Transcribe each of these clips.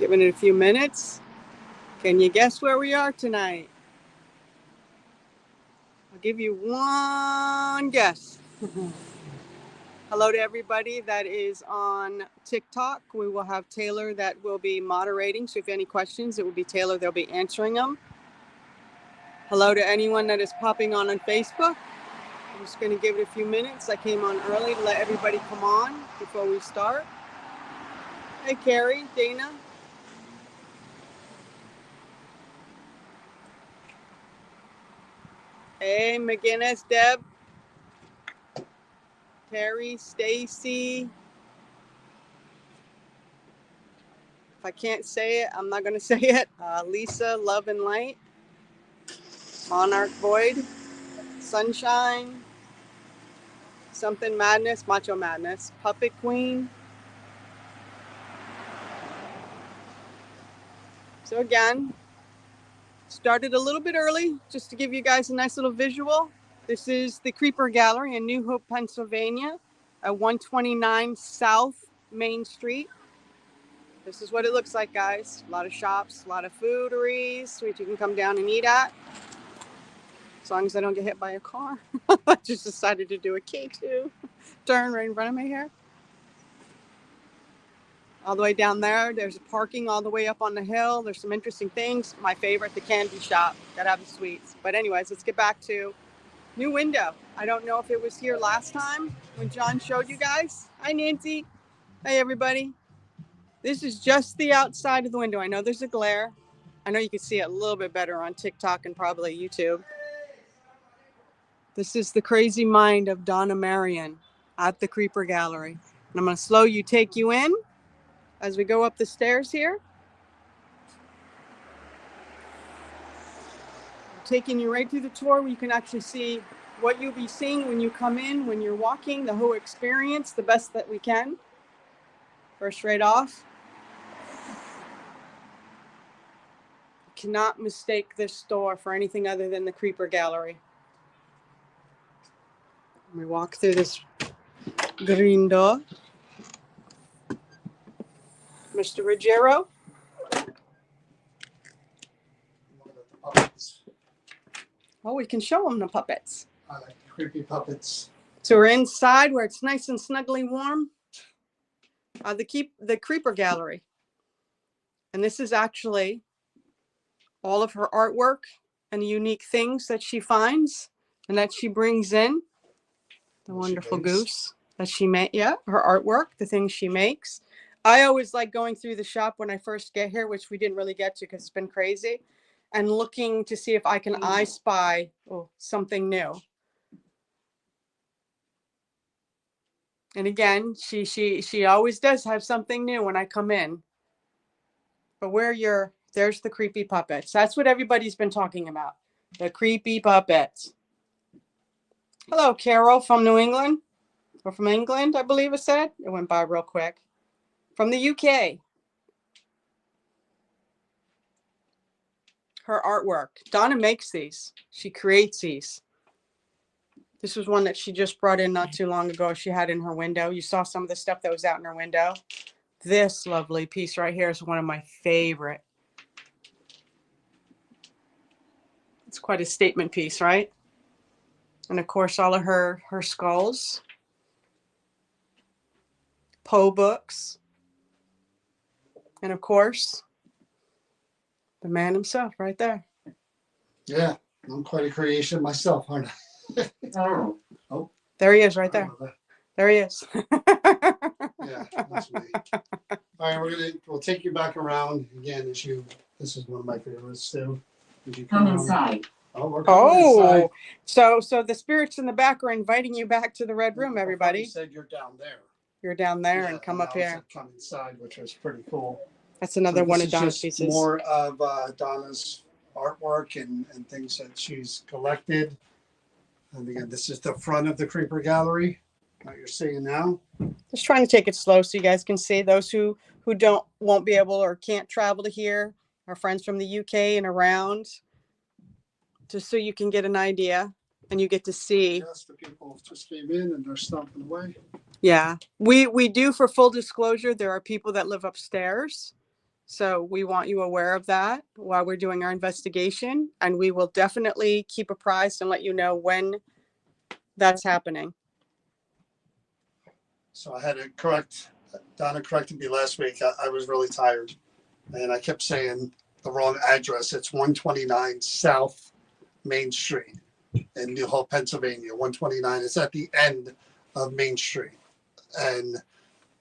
Giving it a few minutes. Can you guess where we are tonight? I'll give you one guess. Hello to everybody that is on TikTok. We will have Taylor that will be moderating. So if you have any questions, it will be Taylor. They'll be answering them. Hello to anyone that is popping on Facebook. I'm just going to give it a few minutes. I came on early to let everybody come on before we start. Hey, Carrie, Dana. Hey, McGinnis, Deb. Terry, Stacy. If I can't say it, I'm not going to say it. Lisa, Love and Light. Monarch Void. Sunshine. Something Madness. Macho Madness. Puppet Queen. So again, started a little bit early just to give you guys a nice little visual. This is the Creeper Gallery in New Hope, Pennsylvania at 129 South Main Street. This is what it looks like, guys. A lot of shops, a lot of fooderies, which you can come down and eat at. As long as I don't get hit by a car. I just decided to do a K2 turn right in front of me here. All the way down there, there's parking all the way up on the hill. There's some interesting things. My favorite, the candy shop. Gotta have the sweets. But anyways, let's get back to new window. I don't know if it was here last time when John showed you guys. Hi, Nancy. Hey, everybody. This is just the outside of the window. I know there's a glare. I know you can see it a little bit better on TikTok and probably YouTube. This is the crazy mind of Donna Marion at the Creeper Gallery. And I'm going to take you in as we go up the stairs here. I'm taking you right through the tour where you can actually see what you'll be seeing when you come in, when you're walking, the whole experience, the best that we can. First, right off. You cannot mistake this store for anything other than the Creeper Gallery. We walk through this green door. Mr. Ruggiero. Oh, we can show them the puppets. I like the creepy puppets. So we're inside where it's nice and snugly warm. The Creeper Gallery. And this is actually all of her artwork and the unique things that she finds and that she brings in. The wonderful goose that she made. Yeah, her artwork, the things she makes. I always like going through the shop when I first get here, which we didn't really get to because it's been crazy, and looking to see if I can I spy something new. And again, she always does have something new when I come in. But there's the creepy puppets. That's what everybody's been talking about. The creepy puppets. Hello, Carol from New England. Or from England, I believe it said. It went by real quick. From the UK. Her artwork. Donna makes these. She creates these. This was one that she just brought in not too long ago. She had in her window. You saw some of the stuff that was out in her window. This lovely piece right here is one of my favorite. It's quite a statement piece, right? And of course, all of her skulls. Poe books. And of course, the man himself right there. Yeah, I'm quite a creation myself, aren't I? Oh. There he is right there. There he is. Yeah, that's me. All right, we'll take you back around again. This is one of my favorites too. Come inside. Oh, we're coming inside. So the spirits in the back are inviting you back to the red room, everybody. You said you're down there. You're down there and come up here. Come inside, which was pretty cool. That's another one of Donna's pieces. More of Donna's artwork and things that she's collected. And again, this is the front of the Creeper Gallery that you're seeing now. Just trying to take it slow so you guys can see. Those who won't be able or can't travel to here, our friends from the UK and around, just so you can get an idea and you get to see. Yes, the people just came in and they're stomping away. Yeah, we do, for full disclosure, there are people that live upstairs. So we want you aware of that while we're doing our investigation, and we will definitely keep apprised and let you know when that's happening. So I had to correct, Donna corrected me last week. I was really tired and I kept saying the wrong address. It's 129 South Main Street in New Hope, Pennsylvania. 129. It's at the end of Main Street. And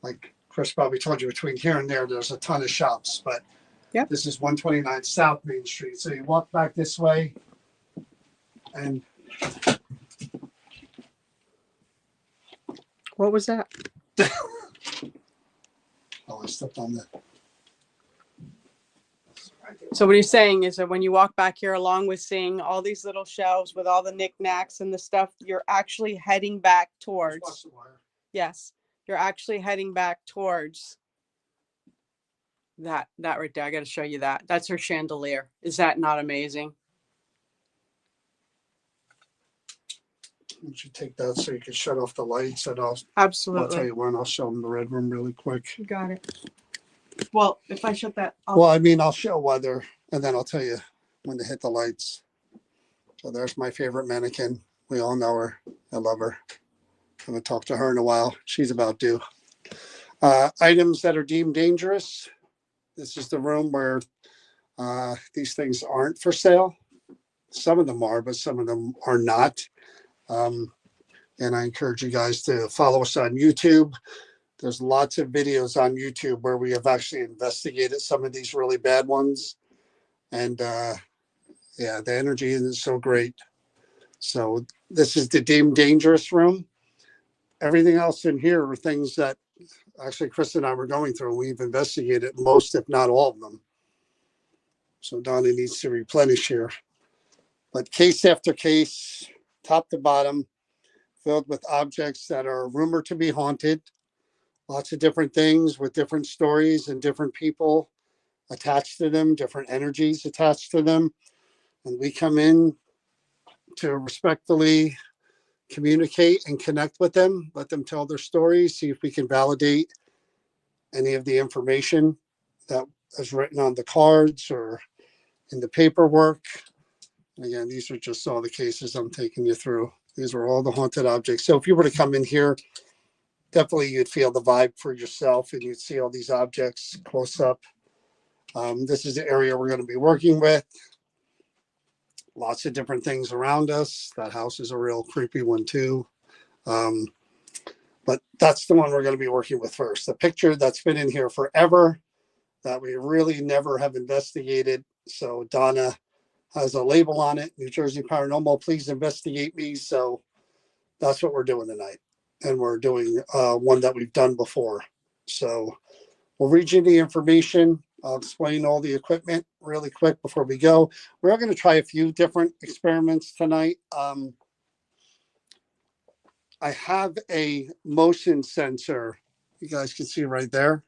like Chris probably told you, between here and there, there's a ton of shops, but Yep. This is 129 South Main Street. So you walk back this way and What was that? oh, I stepped on that. So what he's saying is that when you walk back here, along with seeing all these little shelves with all the knickknacks and the stuff, you're actually heading back towards, yes, you're actually heading back towards that right there. I got to show you that. That's her chandelier. Is that not amazing? You should take that so you can shut off the lights, and I'll tell Absolutely. you when. I'll show them the red room really quick. You got it. Well, if I shut that off. Well, I mean, I'll show weather, and then I'll tell you when to hit the lights. So there's my favorite mannequin. We all know her. I love her. I haven't talked to her in a while. She's about due. Items that are deemed dangerous. This is the room where these things aren't for sale. Some of them are, but some of them are not. And I encourage you guys to follow us on YouTube. There's lots of videos on YouTube where we have actually investigated some of these really bad ones. And yeah, the energy isn't so great. So this is the deemed dangerous room. Everything else in here are things that actually Chris and I were going through. We've investigated most, if not all of them. So Donnie needs to replenish here. But case after case, top to bottom, filled with objects that are rumored to be haunted. Lots of different things with different stories and different people attached to them, different energies attached to them. And we come in to respectfully communicate and connect with them, let them tell their stories, see if we can validate any of the information that is written on the cards or in the paperwork. Again, these are just all the cases I'm taking you through. These are all the haunted objects. So if you were to come in here, definitely you'd feel the vibe for yourself and you'd see all these objects close up. This is the area we're going to be working with. Lots of different things around us. That house is a real creepy one too. But that's the one we're going to be working with first. The picture that's been in here forever that we really never have investigated. So Donna has a label on it, New Jersey Paranormal, please investigate me. So that's what we're doing tonight. And we're doing one that we've done before. So we'll read you the information. I'll explain all the equipment really quick before we go. We're going to try a few different experiments tonight. I have a motion sensor. You guys can see right there.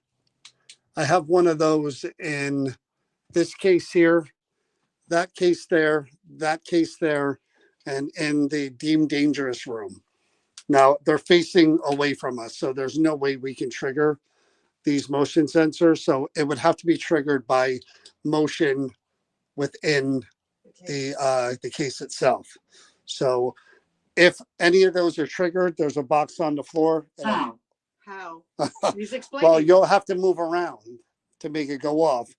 I have one of those in this case here, that case there, and in the deemed dangerous room. Now they're facing away from us, so there's no way we can trigger these motion sensors. So it would have to be triggered by motion within the case itself. So if any of those are triggered, there's a box on the floor. How? He's explaining. Well, you'll have to move around to make it go off.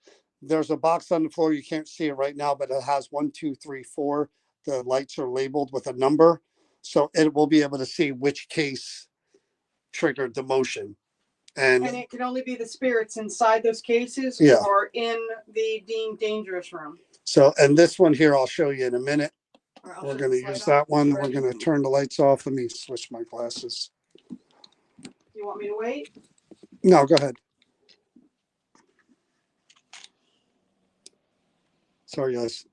There's a box on the floor. You can't see it right now, but it has 1, 2, 3, 4. The lights are labeled with a number. So it will be able to see which case triggered the motion. And it can only be the spirits inside those cases or in the deemed dangerous room. So, and this one here, I'll show you in a minute. We're going to use that one. We're going to turn the lights off. Let me switch my glasses. You want me to wait? No, go ahead. Sorry, guys.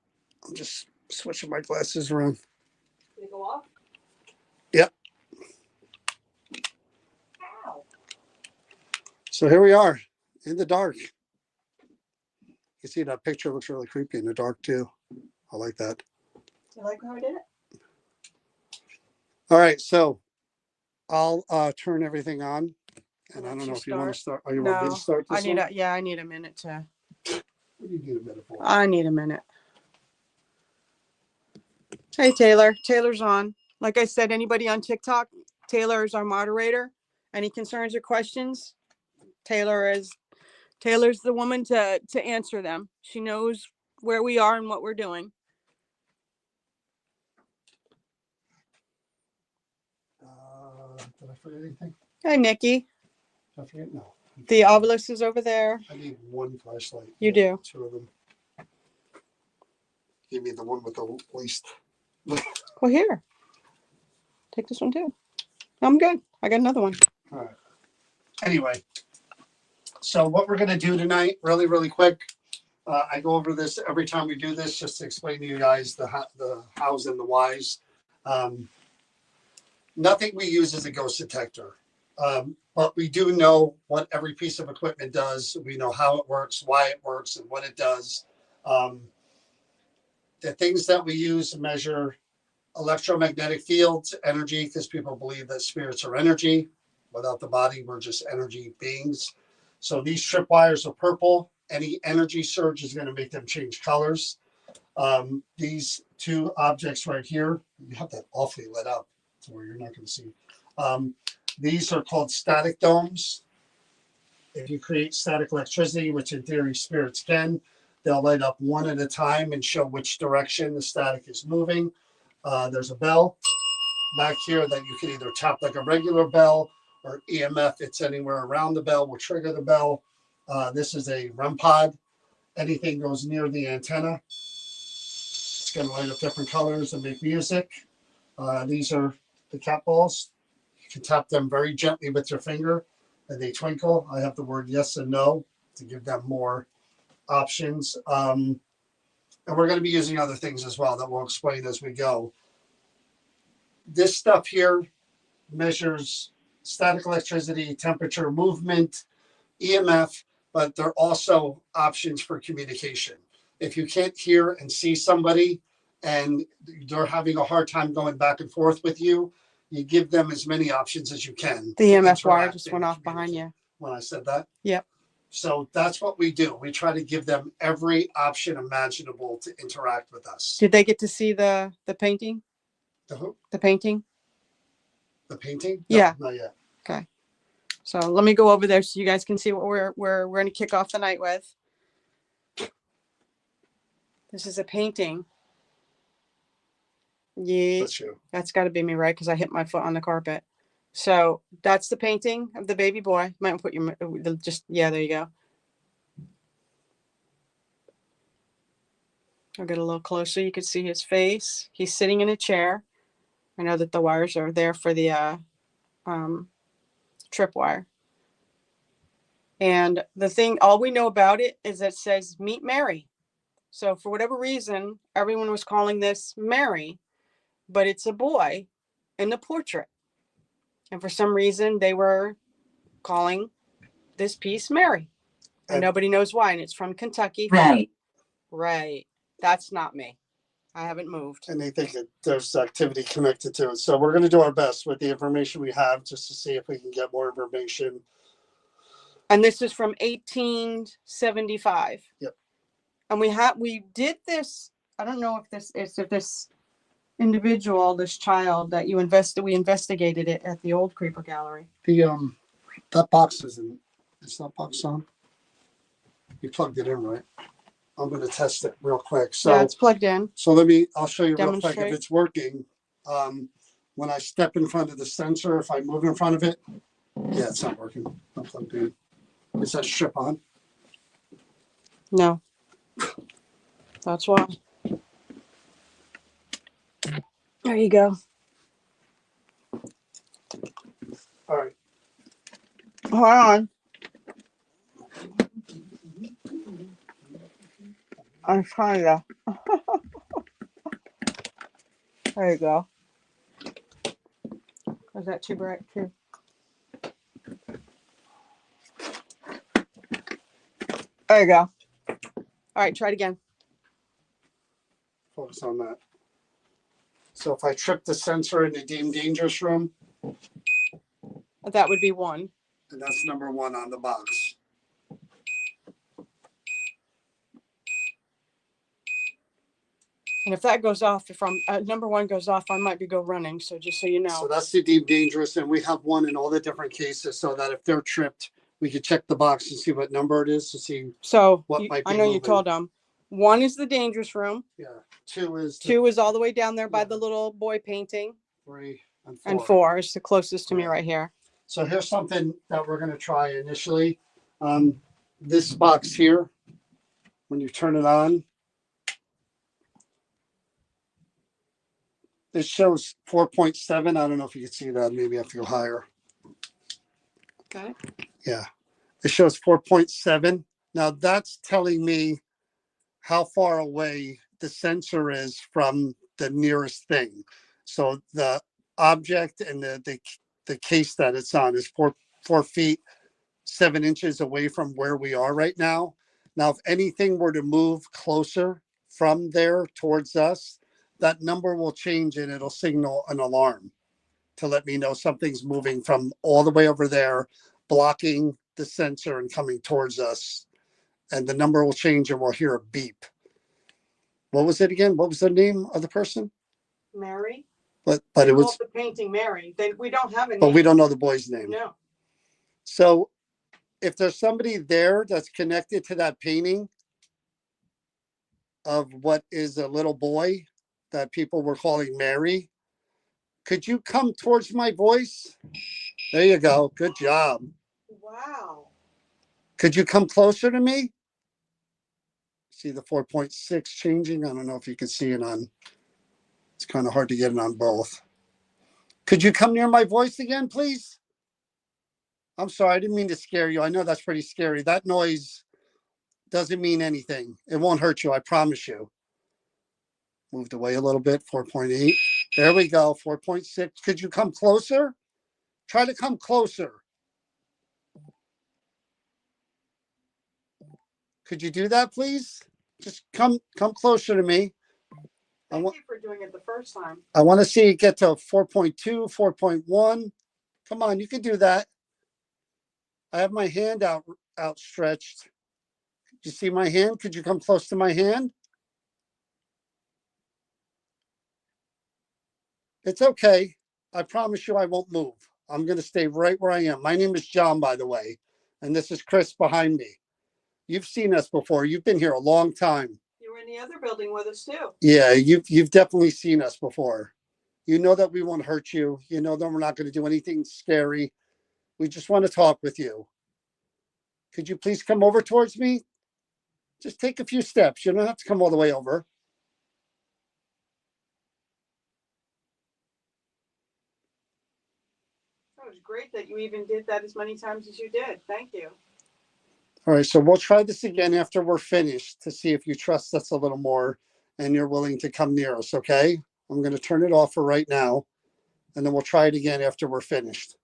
I'm just switching my glasses around. They go off? Yep. Ow. So here we are in the dark. You see that picture looks really creepy in the dark too. I like that. You like how I did it? All right, so I'll turn everything on. And I don't know if you want to start. Are you want me to start this I need a minute to. What do you need a minute for? I need a minute. Hey, Taylor. Taylor's on. Like I said, anybody on TikTok, Taylor is our moderator. Any concerns or questions? Taylor's the woman to answer them. She knows where we are and what we're doing. Did I forget anything? Hey, Nikki. Did I forget? No. The obelisk is over there. I need one flashlight. You do. 2 of them. Give me the one with the least. Well, here. Take this one too. I'm good. I got another one. All right. Anyway, so what we're going to do tonight, really, really quick. I go over this every time we do this, just to explain to you guys the hows and the whys. Nothing we use is a ghost detector, but we do know what every piece of equipment does. We know how it works, why it works, and what it does. The things that we use to measure electromagnetic fields, energy, because people believe that spirits are energy. Without the body, we're just energy beings. So these tripwires are purple. Any energy surge is going to make them change colors. These 2 objects right here, you have that awfully lit up to where you're not going to see. These are called static domes. If you create static electricity, which in theory spirits can, they'll light up one at a time and show which direction the static is moving. There's a bell back here that you can either tap like a regular bell, or EMF, it's anywhere around the bell will trigger the bell. This is a REM pod. Anything goes near the antenna, it's going to light up different colors and make music. These are the cat balls. You can tap them very gently with your finger and they twinkle. I have the word yes and no to give them more options. And we're going to be using other things as well that we'll explain as we go. This stuff here measures static electricity, temperature, movement, EMF, but they're also options for communication. If you can't hear and see somebody and they're having a hard time going back and forth with you, you give them as many options as you can. The EMF wire just went off behind you. When I said that? Yep. So that's what we do. We try to give them every option imaginable to interact with us. Did they get to see the painting? The who? The painting? The painting? Yeah. No, not yet. Okay. So let me go over there so you guys can see what we're going to kick off the night with. This is a painting. Yeah, That's you. that's got to be me, right? Because I hit my foot on the carpet. So that's the painting of the baby boy. Might put your just yeah. There you go. I'll get a little closer. You can see his face. He's sitting in a chair. I know that the wires are there for the tripwire. And the thing, all we know about it is that it says meet Mary. So for whatever reason, everyone was calling this Mary, but it's a boy in the portrait. And for some reason, they were calling this piece Mary. And nobody knows why. And it's from Kentucky. Right. Right. That's not me. I haven't moved. And they think that there's activity connected to it. So we're going to do our best with the information we have just to see if we can get more information. And this is from 1875. Yep. And we did this. I don't know if this individual, this child that we investigated it at the old Creeper Gallery. That box isn't. It's not box on. You plugged it in, right? I'm going to test it real quick. So yeah, it's plugged in. So I'll show you real quick if it's working. When I step in front of the sensor, if I move in front of it, yeah, it's not working. Not plugged in. Is that strip on? No. That's why. There you go. All right. Hold on. I'm trying to. There you go. Is that too bright too? There you go. All right, try it again. Focus on that. So if I trip the sensor in the deemed dangerous room, That would be 1. and that's number 1 on the box. And if that goes off, if number one goes off, I might go running. So just so you know. So that's the deemed dangerous, and we have one in all the different cases, so that if they're tripped, we could check the box and see what number it is to see. So what might be I know moving. You told them one is the dangerous room. Yeah. Two is all the way down there by the little boy painting. 3 and 4. And 4 is the closest to me right here. So here's something that we're going to try initially. This box here, when you turn it on, it shows 4.7. I don't know if you can see that. Maybe I have to go higher. Okay. Yeah. It shows 4.7. Now that's telling me how far away the sensor is from the nearest thing. So the object and the case that it's on is 4 feet 7 inches away from where we are right now. Now, if anything were to move closer from there towards us, that number will change and it'll signal an alarm to let me know something's moving from all the way over there, blocking the sensor and coming towards us. And the number will change and we'll hear a beep. What was it again? What was the name of the person? Mary. But it was the painting Mary. We don't have a name. But we don't know the boy's name. No. So if there's somebody there that's connected to that painting of what is a little boy that people were calling Mary, could you come towards my voice? There you go. Good job. Wow. Could you come closer to me? See the 4.6 changing? I don't know if you can see it on. It's kind of hard to get it on both. Could you come near my voice again, please? I'm sorry, I didn't mean to scare you. I know that's pretty scary. That noise doesn't mean anything. It won't hurt you, I promise you. Moved away a little bit, 4.8. There we go, 4.6. Could you come closer? Try to come closer. Could you do that, please? Just come closer to me. Thank you for doing it the first time. I want to see it get to 4.2, 4.1. Come on, you can do that. I have my hand outstretched. You see my hand? Could you come close to my hand? It's okay. I promise you I won't move. I'm going to stay right where I am. My name is John, by the way, and this is Chris behind me. You've seen us before. You've been here a long time. You were in the other building with us too. Yeah, you've definitely seen us before. You know that we won't hurt you. You know that we're not going to do anything scary. We just want to talk with you. Could you please come over towards me? Just take a few steps. You don't have to come all the way over. That was great that you even did that as many times as you did. Thank you. All right, so we'll try this again after we're finished to see if you trust us a little more and you're willing to come near us, okay? I'm going to turn it off for right now, and then we'll try it again after we're finished.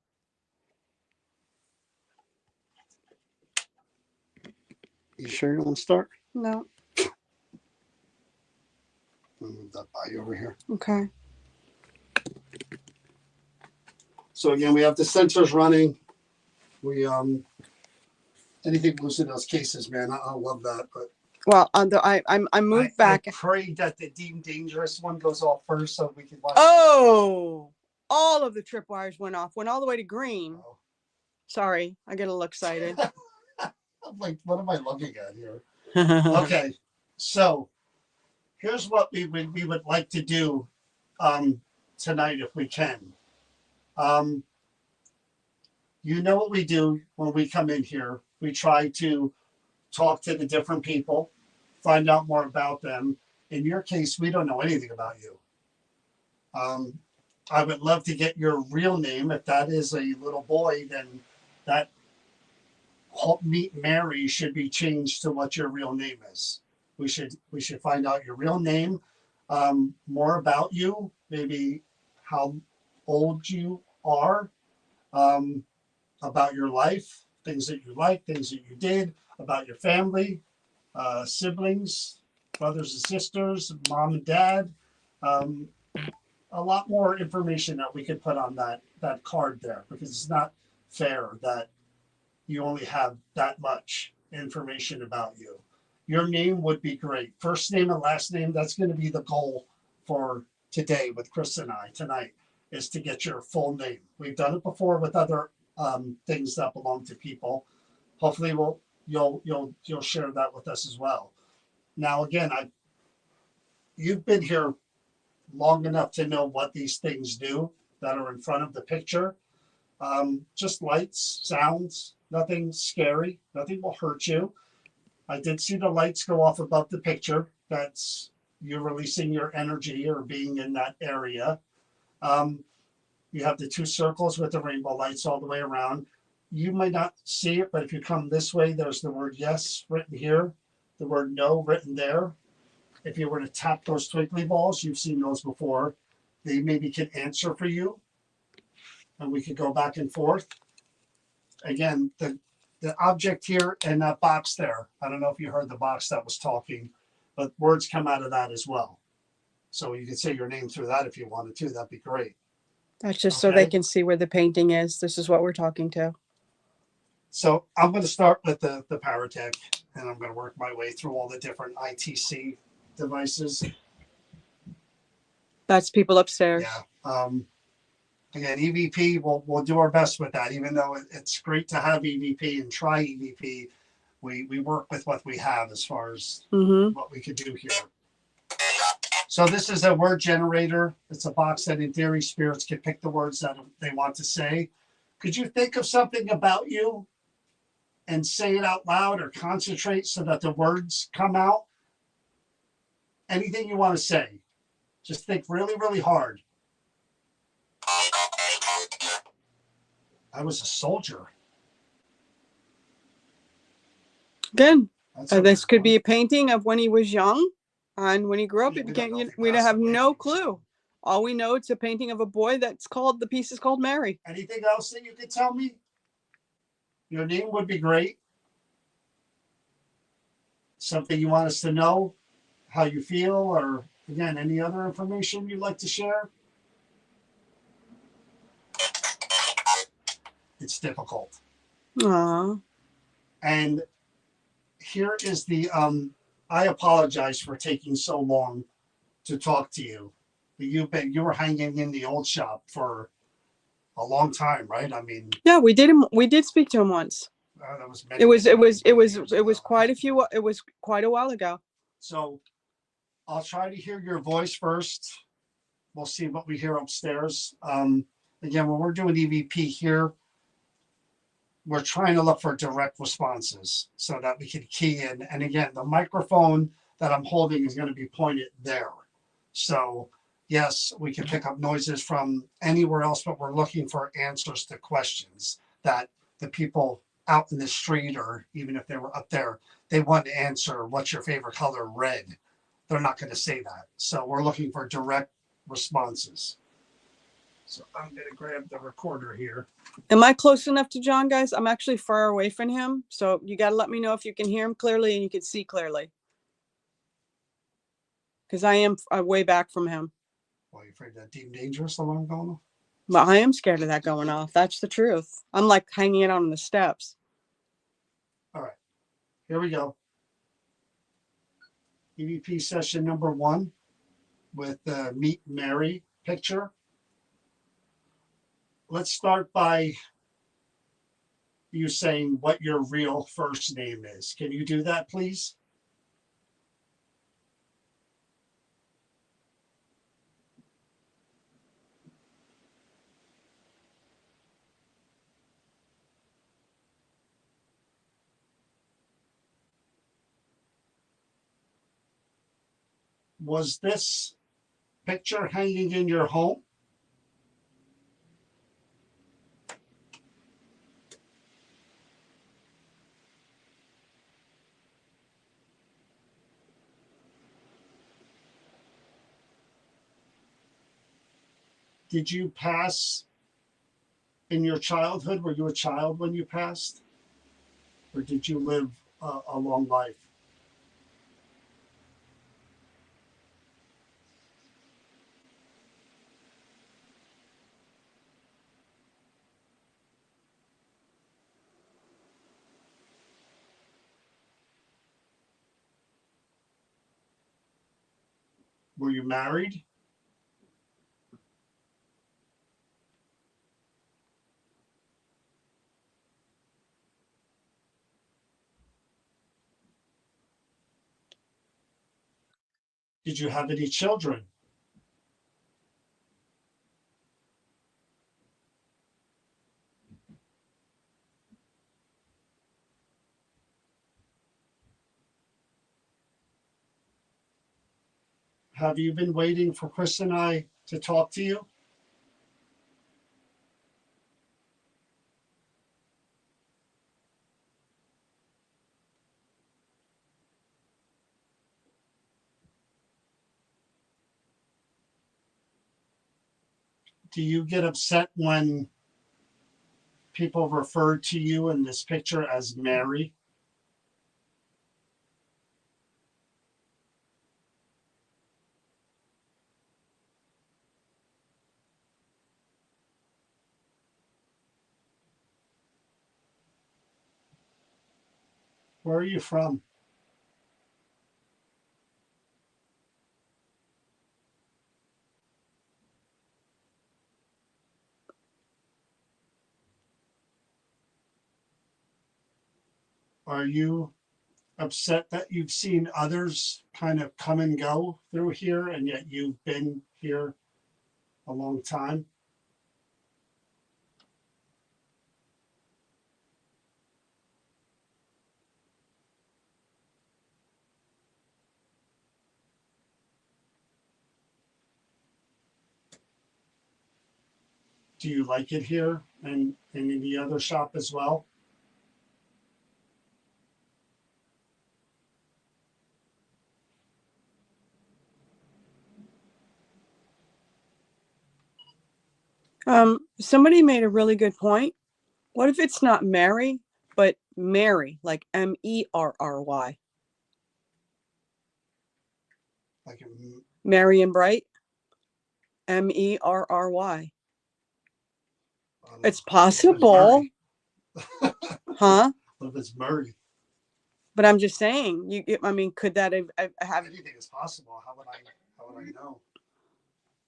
You sure you want to start? No. I'll move that by you over here. Okay. So again, we have the sensors running. We anything moves in those cases, man. I love that. But well, I moved back. I pray that the deemed dangerous one goes off first, so we can watch. Oh, all of the tripwires went off. Went all the way to green. Oh. Sorry, I get a little excited. I'm like, what am I looking at here? Okay, so here's what we would like to do tonight if we can. You know what we do when we come in here. We try to talk to the different people, find out more about them. In your case, we don't know anything about you. I would love to get your real name. If that is a little boy, then that Meet Mary should be changed to what your real name is. We should find out your real name, more about you, maybe how old you are, about your life, things that you like, things that you did, about your family, siblings, brothers and sisters, mom and dad. A lot more information that we could put on that card there, because it's not fair that you only have that much information about you. Your name would be great. First name and last name, that's going to be the goal for today with Chris and I tonight, is to get your full name. We've done it before with other things that belong to people. Hopefully you'll share that with us as well. Now again, you've been here long enough to know what these things do that are in front of the picture. Just lights, sounds, nothing scary, nothing will hurt you. I did see the lights go off above the picture. That's you releasing your energy or being in that area. You have the 2 circles with the rainbow lights all the way around. You might not see it, but if you come this way, there's the word yes written here, the word no written there. If you were to tap those twinkly balls, you've seen those before. They maybe can answer for you, and we could go back and forth. Again, the object here and that box there, I don't know if you heard the box that was talking, but words come out of that as well. So you could say your name through that if you wanted to. That'd be great. That's just so they can see where the painting is. This is what we're talking to. So I'm going to start with the Paratech, and I'm going to work my way through all the different ITC devices. That's people upstairs. Yeah. Again, EVP, we'll do our best with that. Even though it's great to have EVP and try EVP, we work with what we have as far as what we could do here. So this is a word generator. It's a box that in theory spirits can pick the words that they want to say. Could you think of something about you and say it out loud or concentrate so that the words come out? Anything you want to say. Just think really, really hard. I was a soldier. Good. This could be a painting of when he was young, and when he grew up, we'd have no clue. All we know, it's a painting of a boy the piece is called Mary. Anything else that you could tell me? Your name would be great. Something you want us to know, how you feel, or again, any other information you'd like to share? It's difficult. Aww. And here is the, I apologize for taking so long to talk to you. You were hanging in the old shop for a long time, right? I mean, yeah, we did speak to him once. That was quite a while ago. So I'll try to hear your voice first. We'll see what we hear upstairs. Again, when we're doing EVP here, we're trying to look for direct responses so that we can key in. And again, the microphone that I'm holding is going to be pointed there. So yes, we can pick up noises from anywhere else, but we're looking for answers to questions that the people out in the street, or even if they were up there, they want to answer, what's your favorite color? Red. They're not going to say that. So we're looking for direct responses. So I'm going to grab the recorder here. Am I close enough to John, guys? I'm actually far away from him. So you got to let me know if you can hear him clearly and you can see clearly. Because I am way back from him. Well, you afraid that deep dangerous alarm going off? Well, I am scared of that going off. That's the truth. I'm like hanging it on the steps. All right. Here we go. EVP session number 1 with the Meet Mary picture. Let's start by you saying what your real first name is. Can you do that, please? Was this picture hanging in your home? Did you pass in your childhood? Were you a child when you passed? Or did you live a long life? Were you married? Did you have any children? Have you been waiting for Chris and I to talk to you? Do you get upset when people refer to you in this picture as Mary? Where are you from? Are you upset that you've seen others kind of come and go through here and yet you've been here a long time? Do you like it here and in the other shop as well? Somebody made a really good point. What if it's not Mary, but Mary, like Merry? Like Merry and Bright, Merry. It's possible, huh? What if it's Murray? But I'm just saying, I mean, could that have? Anything is possible. How would I know?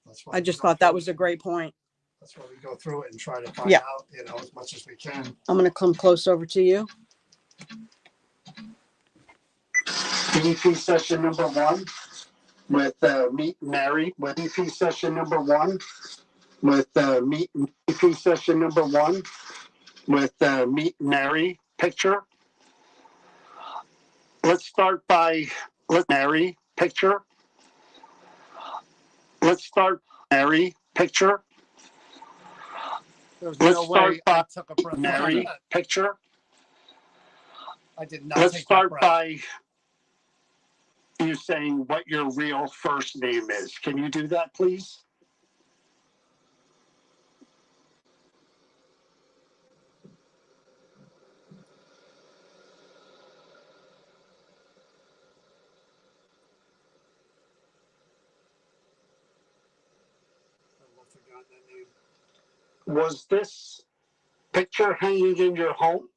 That's why I just thought that was a great point. That's why we go through it and try to find out, as much as we can. I'm going to come close over to you. EP session number 1 with Meet Mary. With EP session number 1 with Meet EP session number 1 with Meet Mary picture. Let's start by Mary picture. Let's start Mary picture. There's Let's no start way by I took a breath. Mary picture. I did not Let's take start that breath. by you saying what your real first name is. Can you do that, please? Was this picture hanging in your home?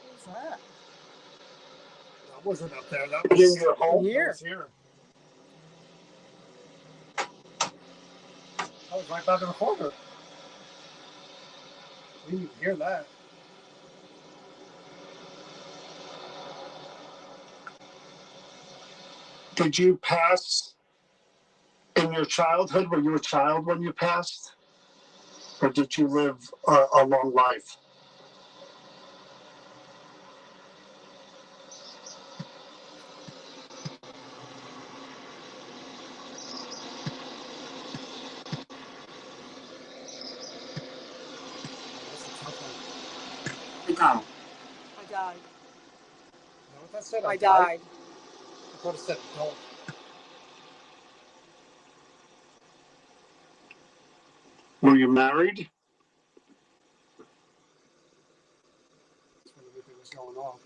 What's that? That wasn't up there. That In was your home? That Here. was here. That was right by the recorder. We didn't even hear that. Did you pass in your childhood? Were you a child when you passed? Or did you live a long life? That's a tough one. No. I died. You know what that said? I died. I thought it said adult. Were you married? That's when everything was going off.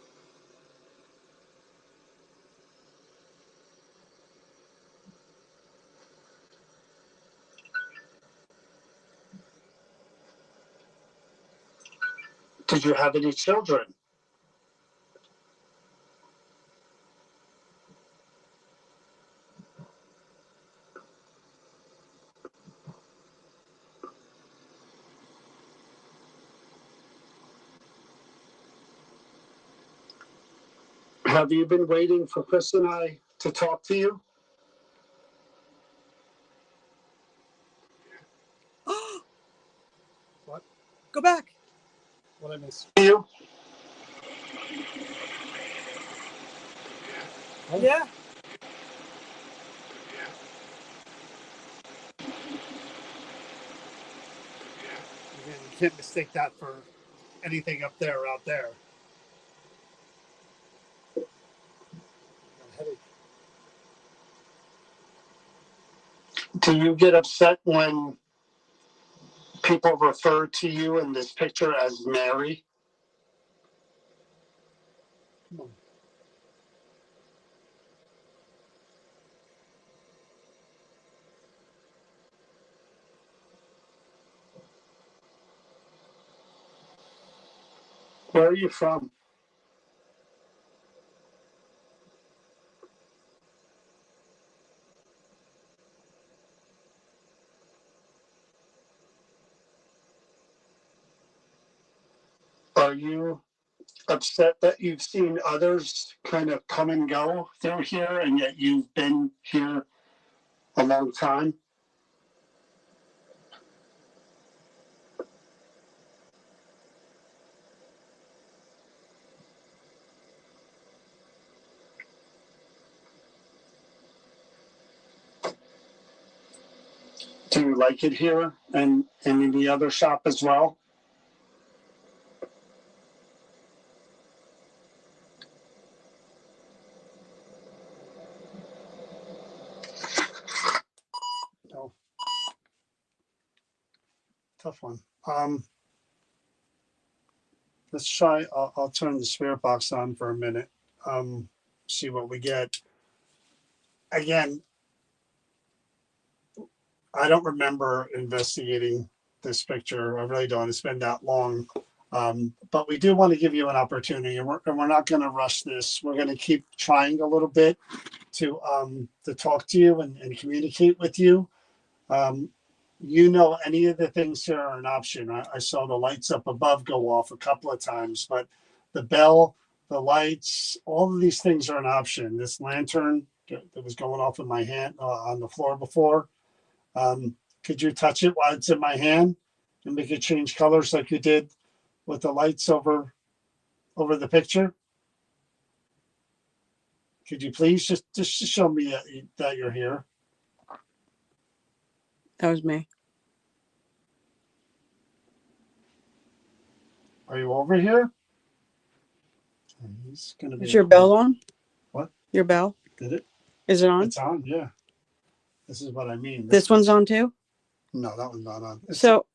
Did you have any children? Have you been waiting for Chris and I to talk to you? What? Go back. What I miss? You? Oh. Yeah. Again, you can't mistake that for anything up there or out there. Got a headache. Do you get upset when people refer to you in this picture as Mary? Come on. Where are you from? Are you upset that you've seen others kind of come and go through here and yet you've been here a long time? Do you like it here and in the other shop as well? No. Tough one. Let's try. I'll turn the spirit box on for a minute. See what we get. Again, I don't remember investigating this picture. I really don't. It's been that long. But we do want to give you an opportunity, and we're not going to rush this. We're going to keep trying a little bit to talk to you and communicate with you. Any of the things here are an option. I saw the lights up above go off a couple of times, but the bell, the lights, all of these things are an option. This lantern that was going off in my hand on the floor before. Could you touch it while it's in my hand and make it change colors like you did with the lights over the picture? Could you please just show me that you're here? That was me. Are you over here? He's gonna be. Is your bell on? What? Your bell? Did it? Is it on? It's on. Yeah. This is what I mean. This one's on too? No, that one's not on. So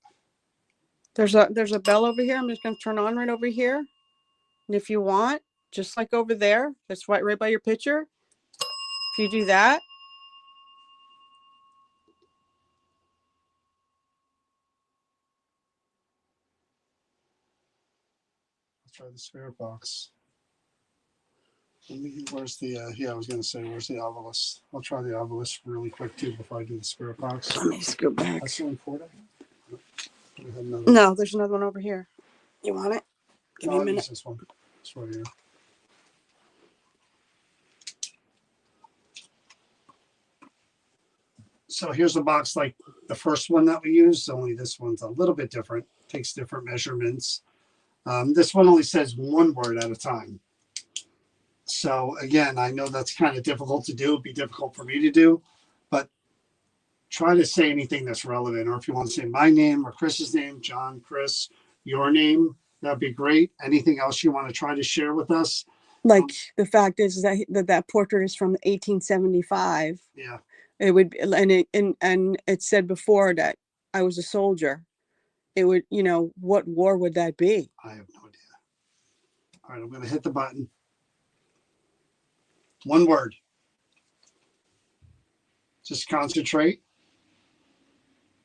there's a bell over here. I'm just going to turn on right over here. And if you want, just like over there, that's right by your picture. If you do that, Let's try the spirit box. Where's the? I was going to say, where's the obelisk? I'll try the obelisk really quick too before I do the spirit box. let me just go back. That's only 4 days. No, there's another one over here. You want it? Give me a minute. This one. This right here. So here's a box like the first one that we used, only this one's a little bit different, takes different measurements. This one only says one word at a time. So again, I know that's kind of difficult to do. It'd be difficult for me to do, but try to say anything that's relevant. Or if you want to say my name or Chris's name, John, Chris, your name, that'd be great. Anything else you want to try to share with us? Like the fact is that portrait is from 1875. Yeah. It would, and it said before that I was a soldier. It would, what war would that be? I have no idea. All right, I'm going to hit the button. One word. Just concentrate.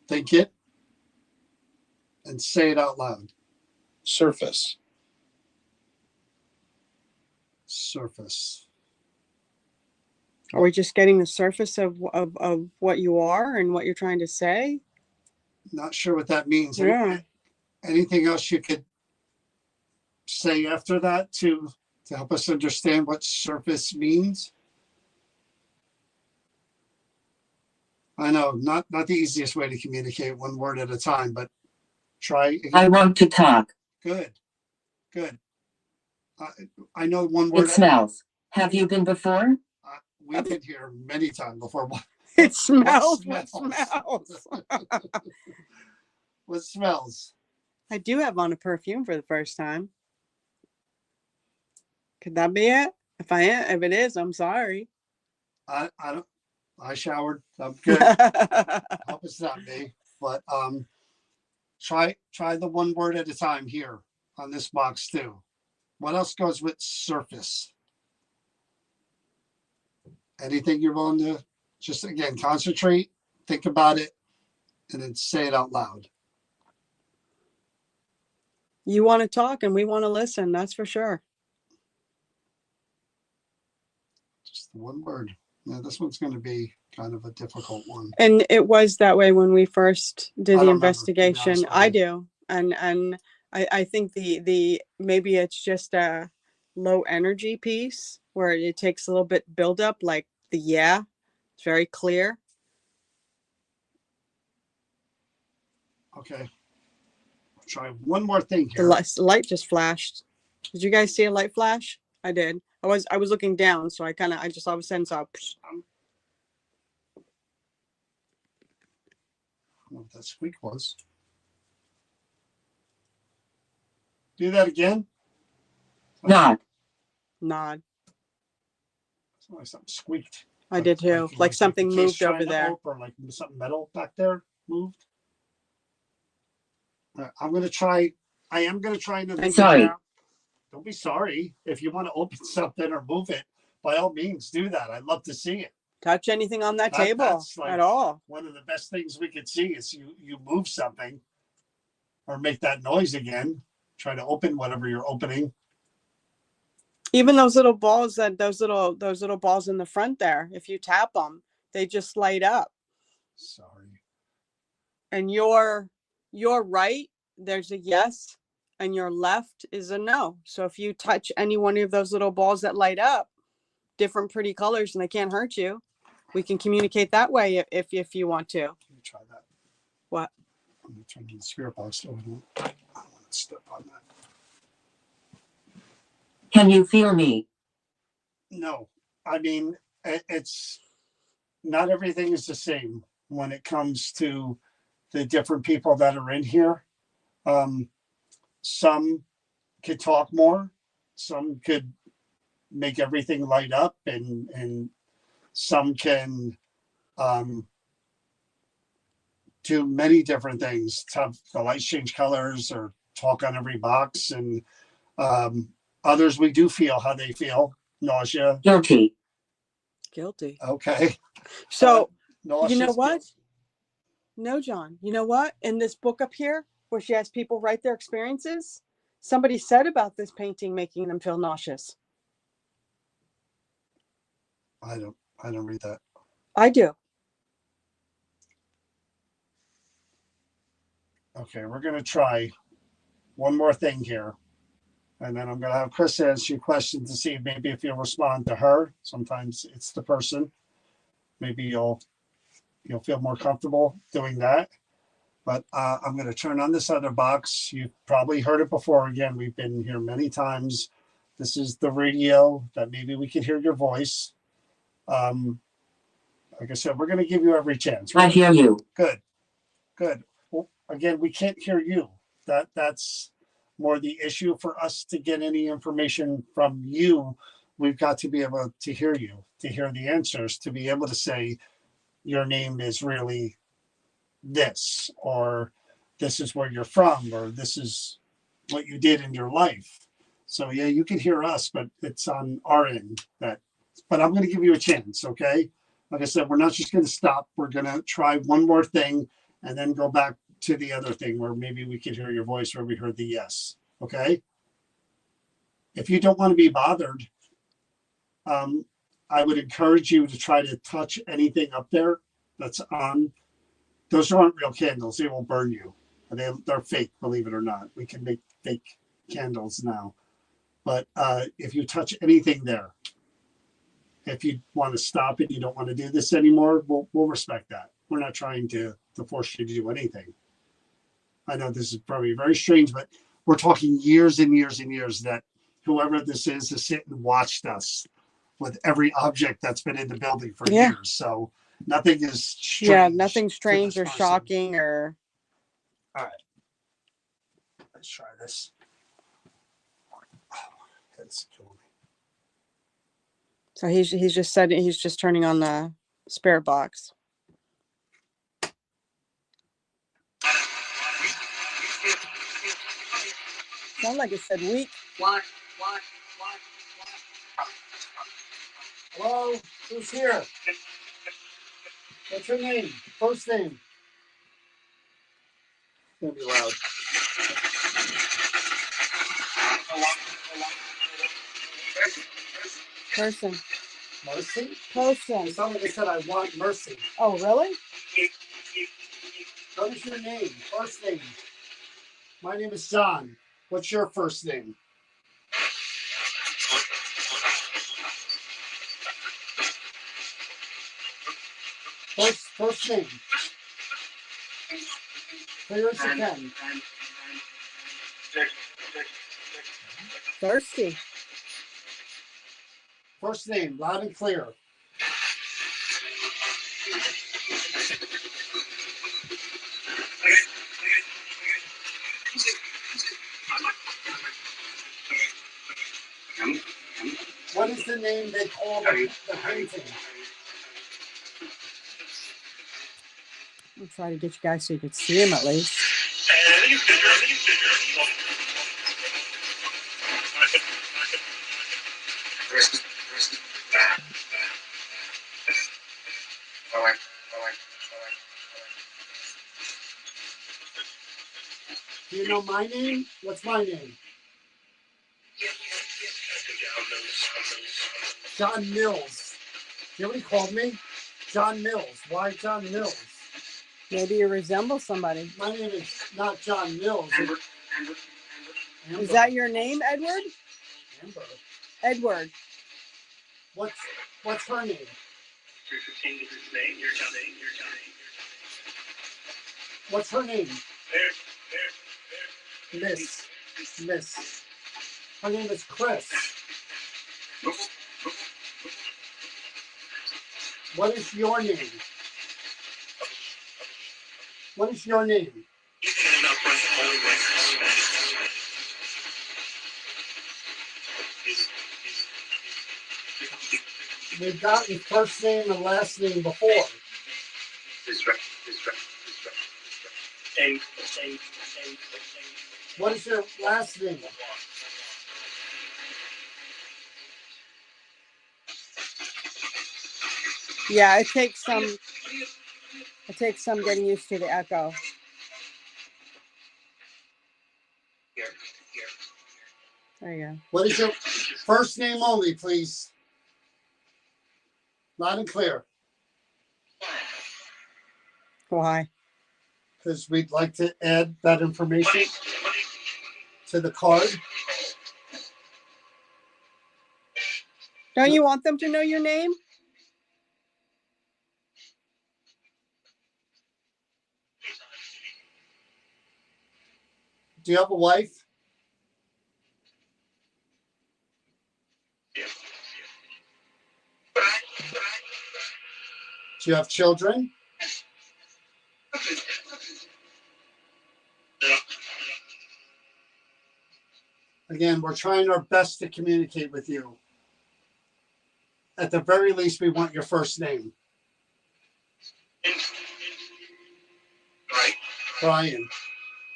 Think it. And say it out loud. Surface. Surface. Are we just getting the surface of what you are and what you're trying to say? Not sure what that means. Yeah. Anything else you could say after that to to help us understand what surface means? I know, not the easiest way to communicate, one word at a time, but try again. I want to talk. Good, good. I know one It word. smells. Have you been before? We've been here many times before. It smells. What What smells? What smells? I do have on a perfume for the first time. Could that be it? If it is, I'm sorry. I don't. I showered. I'm good. I hope it's not me. But try the one word at a time here on this box too. What else goes with surface? Anything you're willing to just again concentrate, think about it, and then say it out loud. You want to talk and we want to listen. That's for sure. Just the one word. Now this one's going to be kind of a difficult one. And it was that way when we first did I the don't remember, to be investigation. honest with I you. do. And I think the maybe it's just a low energy piece where it takes a little bit build up, like it's very clear. Okay. Try one more thing The here. light just flashed. Did you guys see a light flash? I did. I was looking down, so I just all of a sudden saw. I don't know what that squeak was. Do that again. Nod. Nod. It's like something squeaked. I did too. Like something the case moved trying over to there. open, or like something metal back there moved. I'm gonna try. I am gonna try another thing Sorry. now. Don't be sorry. If you want to open something or move it, by all means do that. I'd love to see it. Touch anything on that table That's like at all. one of the best things we could see is you move something or make that noise again. Try to open whatever you're opening. Even those little balls those little balls in the front there, if you tap them, they just light up. Sorry. And your right, there's a yes, and your left is a no. So if you touch any one of those little balls that light up, different pretty colors, and they can't hurt you, we can communicate that way if you want to. Let me try that. What? I'm gonna turn the spirit box over. I don't want to step on that. Can you feel me? No, I mean, it's not everything is the same when it comes to the different people that are in here. Some could talk more, some could make everything light up, and some can do many different things, have the lights change colors or talk on every box. And others, we do feel how they feel. Nausea. Guilty. Guilty. Okay. So Nauseous, you know what? guilt. No, John. You know what? In this book up here, where she has people write their experiences, somebody said about this painting making them feel nauseous. I don't read that. I do. Okay, we're gonna try one more thing here. And then I'm gonna have Chris ask you questions to see maybe if you'll respond to her. Sometimes it's the person. Maybe you'll feel more comfortable doing that. But I'm gonna turn on this other box. You've probably heard it before. Again, we've been here many times. This is the radio that maybe we could hear your voice. Like I said, we're gonna give you every chance. I hear you. Good. Well, again, we can't hear you. That's more the issue for us to get any information from you. We've got to be able to hear you, to hear the answers, to be able to say your name is really this, or this is where you're from, or this is what you did in your life. So yeah, you can hear us, but it's on our end. But I'm going to give you a chance, okay? Like I said, we're not just going to stop. We're going to try one more thing and then go back to the other thing where maybe we could hear your voice, where we heard the yes, okay? If you don't want to be bothered, I would encourage you to try to touch anything up there that's on. Those aren't real candles. They will burn you. They're fake, believe it or not. We can make fake candles now. But if you touch anything there, if you want to stop it, you don't want to do this anymore, we'll respect that. We're not trying to force you to do anything. I know this is probably very strange, but we're talking years and years and years that whoever this is has sit and watched us with every object that's been in the building for Yeah. years. So nothing is strange. Yeah, nothing to strange this or person. shocking or. Let's try this. Oh, that's killing me. So he's just said he's just turning on the spirit box. Sound like it said weak. Hello, who's here? What's your name? First name. It's gonna be loud. Person. Mercy? Person. Somebody said I want mercy. Oh, really? What is your name? First name. My name is John. What's your first name? First name. Clear as you can. Thirsty. First name, loud and clear. What is the name they call the painting? I'll try to get you guys so you can see him at least. Do you know my name? What's my name? John Mills. You know what he called me? John Mills. Why John Mills? Maybe you resemble somebody. My name is not John Mills. Amber. Is that your name, Edward? Amber. Edward. What's her name? What's her name? Miss. Her name is Chris. What is your name? What is your name? We've gotten first name and last name before. What is your last name? Yeah, it takes some getting used to the echo. There you go. What is your first name only, please? Loud and clear. Why? Because we'd like to add that information to the card. Don't you want them to know your name? Do you have a wife? Do you have children? Again, we're trying our best to communicate with you. At the very least, we want your first name. Brian,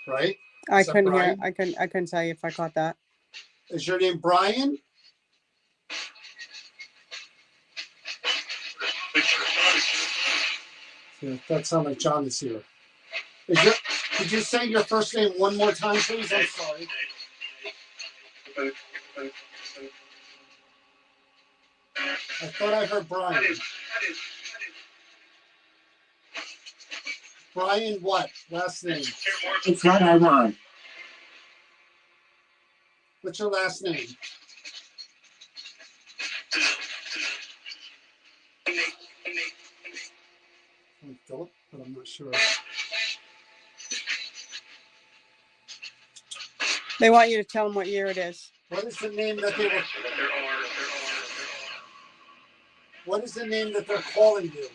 right? I Is that couldn't hear. Brian? I couldn't tell you if I caught that. Is your name Brian? That sounds like John is here. Could you say your first name one more time, please? I'm sorry. I thought I heard Brian. Brian what? Last name? It's what I want. What's your last name? Philip, but I'm not sure. They want you to tell them what year it is. What is the name that they were? What is the name that they're calling you?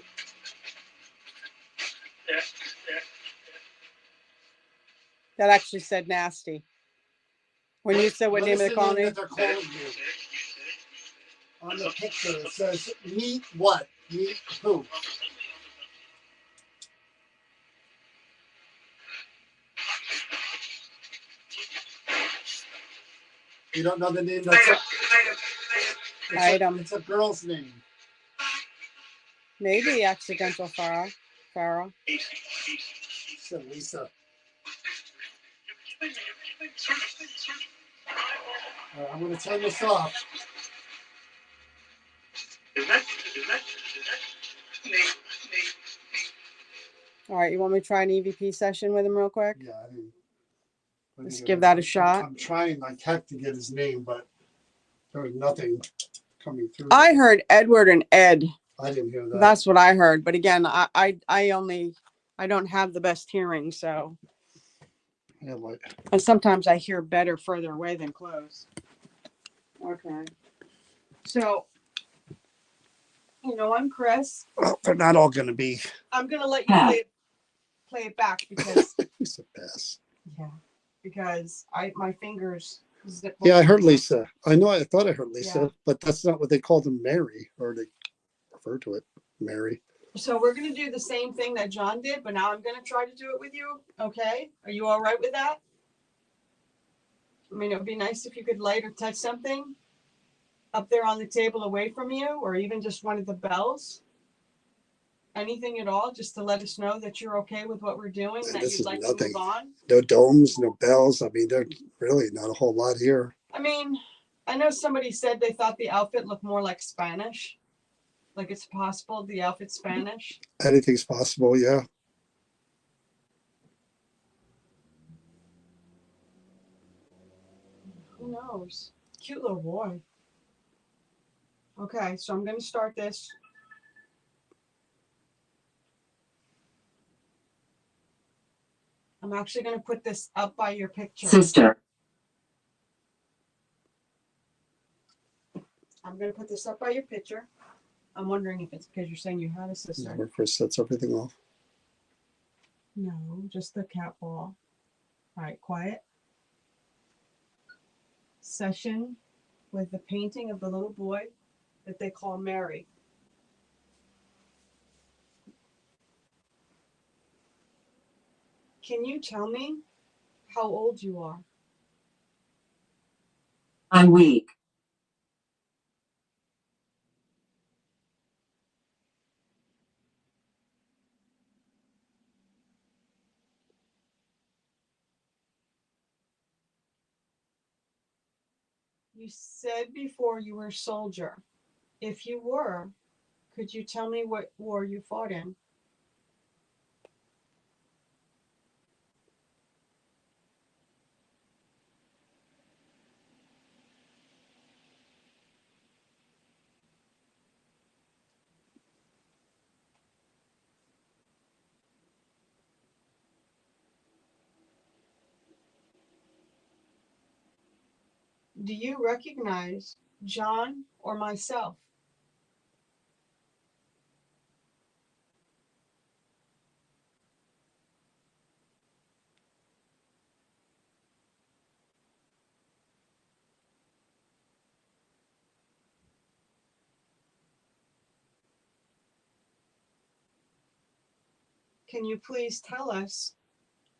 That actually said nasty. When you said what name is of the colony? that they're calling you? On the picture, it says meet what? Meet who? You don't know the name. Item. It's a girl's name. Maybe accidental Farah. So Lisa. I'm going to turn this off. All right, you want me to try an EVP session with him real quick? Yeah, Let's give that a shot. I'm trying like heck to get his name, but there was nothing coming through. I heard Edward and Ed. I didn't hear that. That's what I heard. But again, I don't have the best hearing, so. Yeah, like, And sometimes I hear better further away than close. Okay. So, I'm Chris. well, they're not all going to be. I'm gonna let you play it back because He's a pass. yeah, because my fingers. Yeah, I heard Lisa. I thought I heard Lisa, Yeah. but that's not what they called them, Mary, or they refer to it, Mary. So we're gonna do the same thing that John did, but now I'm gonna try to do it with you. Okay? Are you all right with that? I mean, it would be nice if you could light or touch something up there on the table away from you, or even just one of the bells. Anything at all, just to let us know that you're okay with what we're doing, Man, that this you'd is like to nothing. move on. No domes, no bells. I mean, there's really not a whole lot here. I mean, I know somebody said they thought the outfit looked more like Spanish. Like it's possible the outfit's Spanish. Anything's possible, yeah. Who knows? Cute little boy. Okay, so I'm going to start this. I'm actually going to put this up by your picture. Sister. I'm going to put this up by your picture. I'm wondering if it's because you're saying you had a sister. Never Chris sets everything off. No, just the cat ball. All right, quiet. Session with the painting of the little boy that they call Mary. Can you tell me how old you are? I'm weak. You said before you were a soldier. If you were, could you tell me what war you fought in? Do you recognize John or myself? Can you please tell us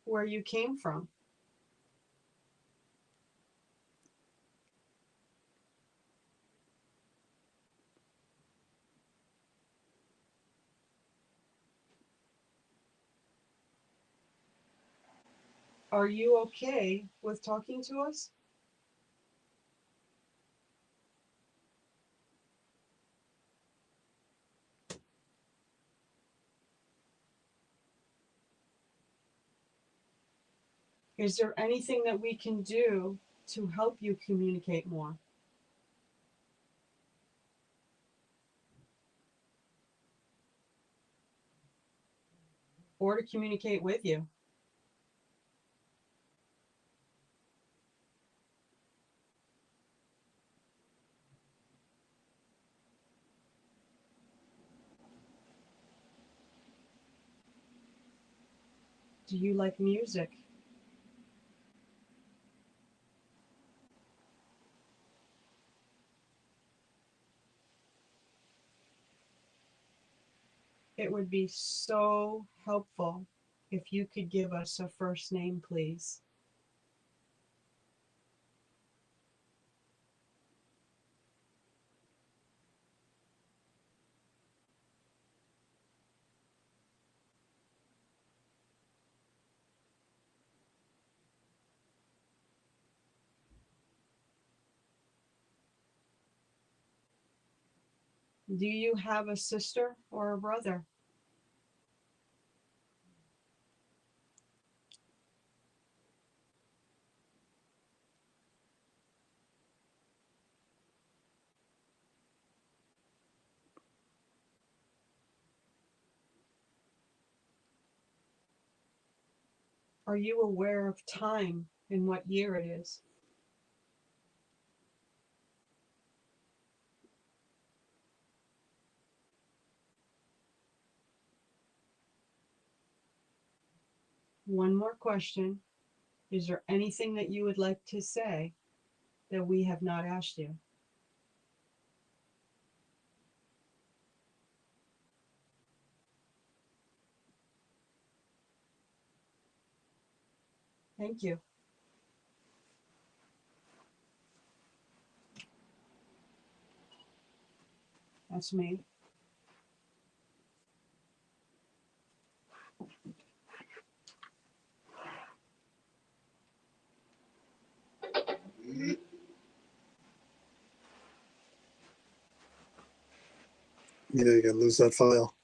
where you came from? Are you okay with talking to us? Is there anything that we can do to help you communicate more? Or to communicate with you? Do you like music? It would be so helpful if you could give us a first name, please. Do you have a sister or a brother? Are you aware of time and what year it is? One more question. Is there anything that you would like to say that we have not asked you? Thank you. That's me. You know, you can lose that file.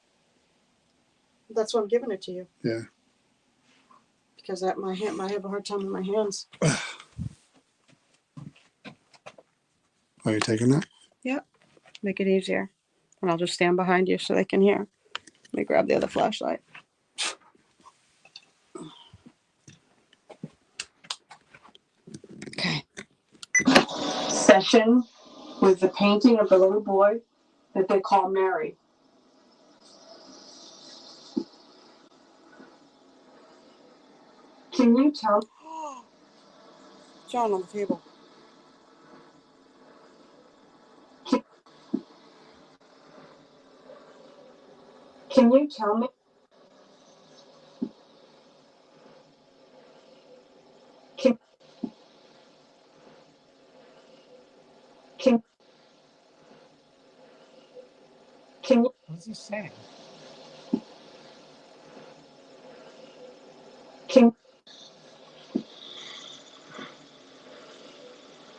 That's why I'm giving it to you. Yeah. Because that I have a hard time with my hands. Are you taking that? Yep. Make it easier. And I'll just stand behind you so they can hear. Let me grab the other flashlight. Okay. Session with the painting of the little boy that they call Mary. Can you tell? John on the table. Can you tell me? Can can can you What is he saying? can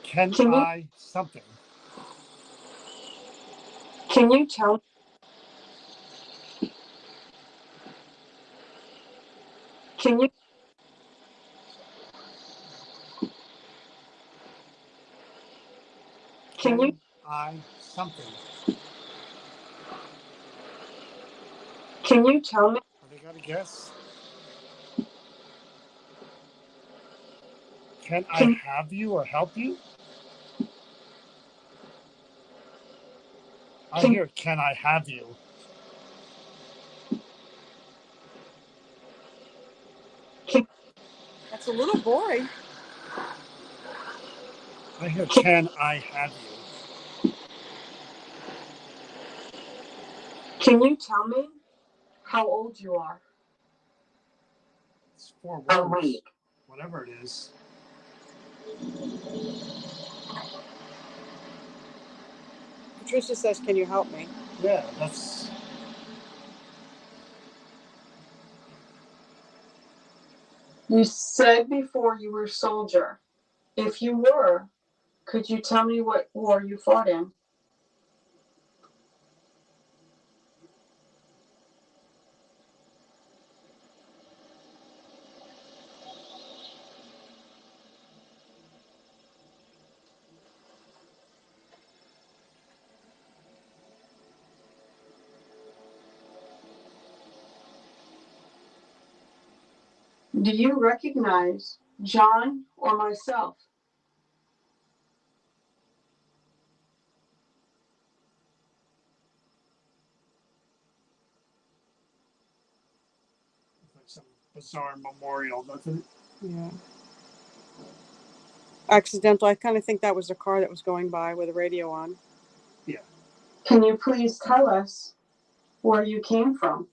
Can Can you- I something? can you tell? Can you can you I something? can you tell me? Are they gonna guess? Can I Can- have you or help you? I Can- hear, can I have you? That's a little boy. I hear, can I have you? Can you tell me how old you are? It's 4 A words. week. Whatever it is. Patricia says, "Can you help me?" Yeah, that's. You said before you were a soldier. If you were, could you tell me what war you fought in? Do you recognize John or myself? It's like some bizarre memorial, doesn't it? Yeah. Accidental. I kind of think that was a car that was going by with the radio on. Yeah. Can you please tell us where you came from?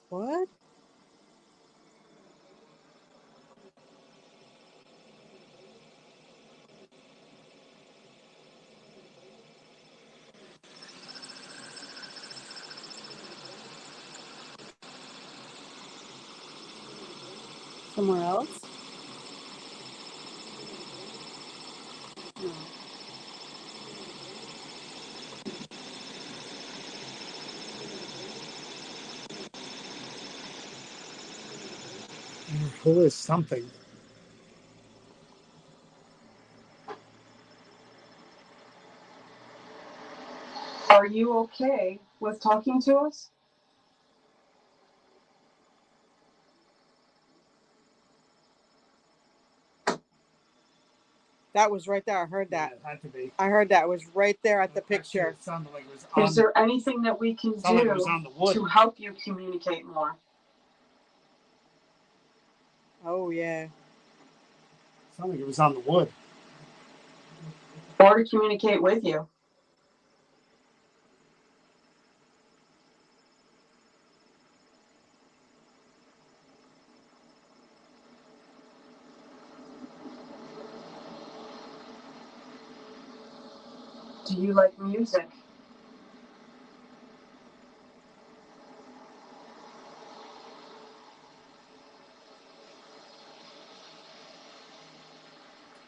What? Somewhere else? No. Who is something? Are you okay with talking to us? That was right there. I heard that. Yeah, it had to be. I heard that. It was right there at the Actually, picture. it sounded like it was on. Is there anything that we can sounded like it do was on the wood. to help you communicate more? Oh, yeah. Sounded like it was on the wood. Or to communicate with you? Do you like music?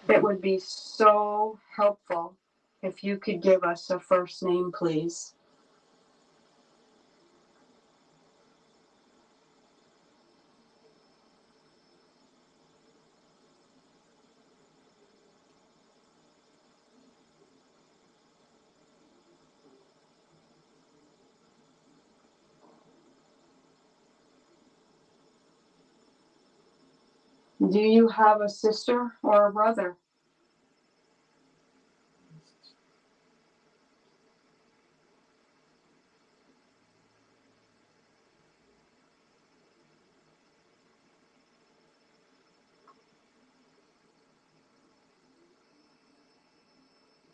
It would be so helpful if you could give us a first name, please. Do you have a sister or a brother?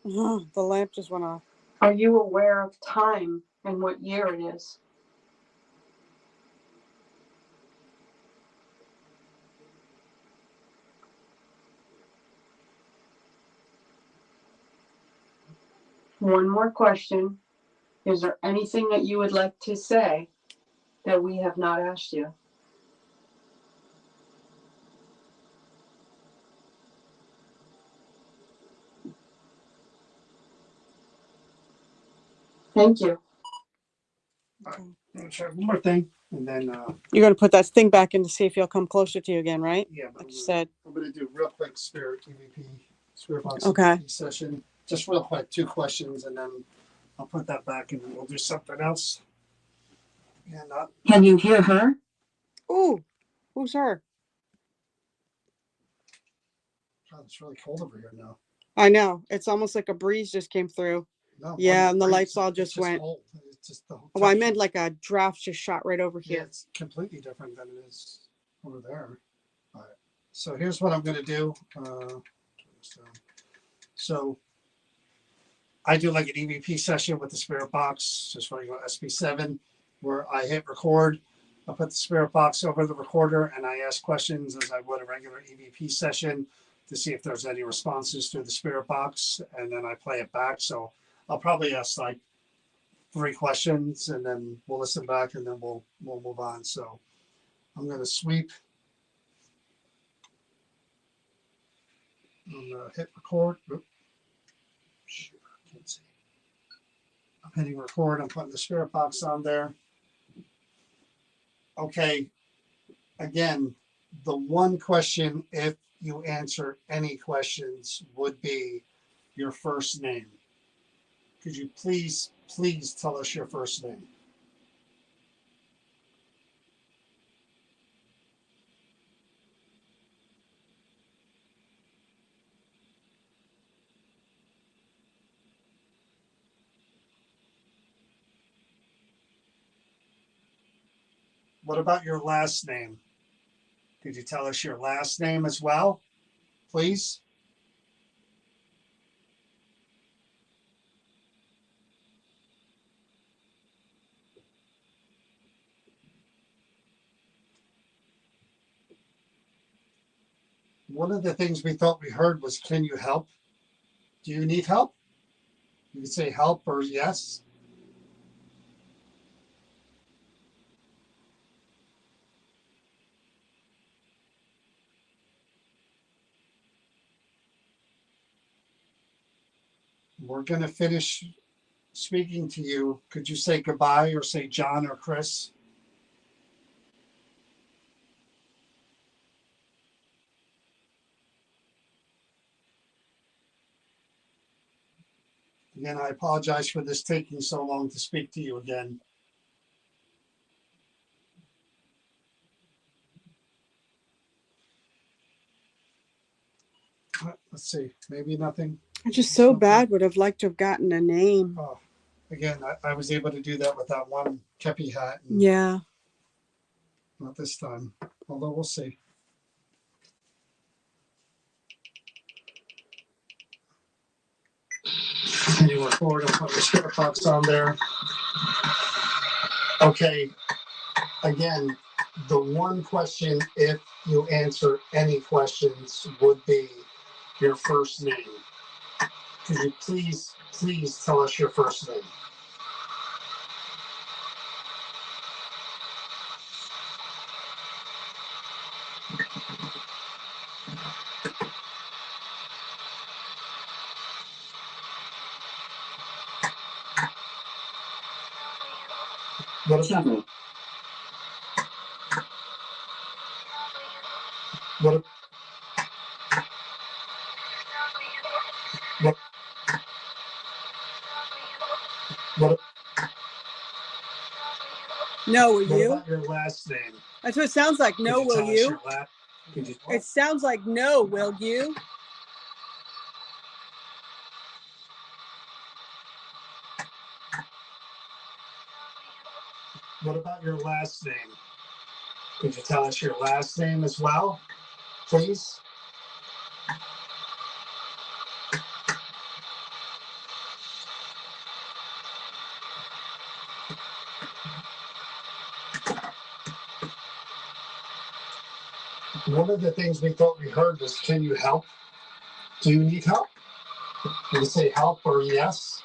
The lamp just went off. Are you aware of time and what year it is? One more question. Is there anything that you would like to say that we have not asked you? Thank you. I'm gonna try one more thing, and then You're going to put that thing back in to see if he'll come closer to you again, right? yeah, but Like you said. I'm gonna do real quick spirit EVP, spirit box Okay. EVP session. Just real quick, 2 questions, and then I'll put that back, and then we'll do something else. And Can you hear her? Ooh, who's her? God, it's really cold over here now. I know. It's almost like a breeze just came through. No, Yeah, and the it's- lights all it's just went. Cold. It's just the whole Oh, I texture. meant like a draft just shot right over Yeah, here. it's completely different than it is over there. All right. So here's what I'm going to do. So I do like an EVP session with the spirit box, just running on SP7, where I hit record. I put the spirit box over the recorder and I ask questions as I would a regular EVP session to see if there's any responses through the spirit box, and then I play it back. So I'll probably ask like 3 questions, and then we'll listen back, and then we'll move on. So I'm going to sweep. I'm going to hit record. Oops. Shoot, I can't see. I'm hitting record. I'm putting the spirit box on there. Okay. Again, the one question, if you answer any questions would be your first name. Could you please tell us your first name? What about your last name? Could you tell us your last name as well, please? One of the things we thought we heard was, can you help? Do you need help? You could say help or yes. We're going to finish speaking to you. Could you say goodbye or say John or Chris? Again, I apologize for this taking so long to speak to you again. Let's see, maybe nothing. I just so bad would have liked to have gotten a name. Oh, again, I was able to do that with that one kepi hat. And Yeah. not this time, although we'll see. Continue forward and put the spirit box on there. Okay, again, the one question, if you answer any questions, would be your first name. Could you please tell us your first name? What, Shovel. what, what, what, No, will what you? about your last name? That's what it sounds like. No, Could will tell us you? your last- could you- It sounds like no, will you? What about your last name? Could you tell us your last name as well, please? One of the things we thought we heard was, can you help? Do you need help? Can you say help or yes?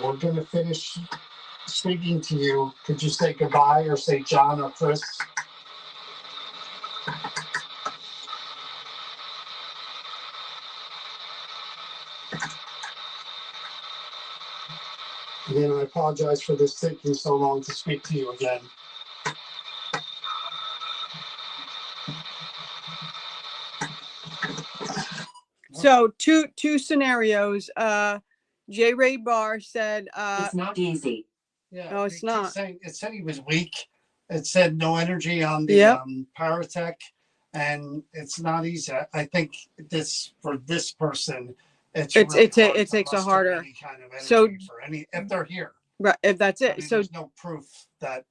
We're going to finish speaking to you. Could you say goodbye or say John or Chris? Again, I apologize for this taking so long to speak to you again. So two scenarios. J. Ray Barr said, It's not easy. Yeah, No, it's it keeps not. saying, it said he was weak. It said no energy on the Yep. Paratech, and it's not easy. I think this for this person, it it takes a harder. any kind of energy So- for any if they're here. right, if that's I it. mean, So there's no proof that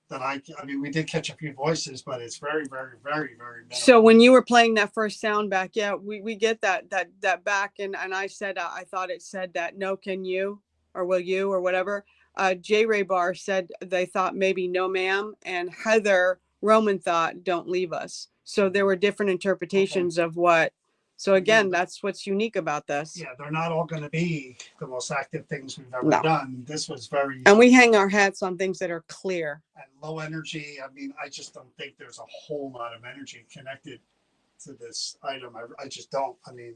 I mean, we did catch a few voices, but it's very minimal. So when you were playing that first sound back, yeah, we get that back, and I said I thought it said that no, can you or will you or whatever. J. Ray Barr said they thought maybe no, ma'am, and Heather Roman thought don't leave us. So there were different interpretations of what. So again, that's what's unique about this. Yeah, they're not all going to be the most active things we've ever No. done. This was very And we hang our hats on things that are clear. and low energy. I mean, I just don't think there's a whole lot of energy connected to this item. I just don't. I mean,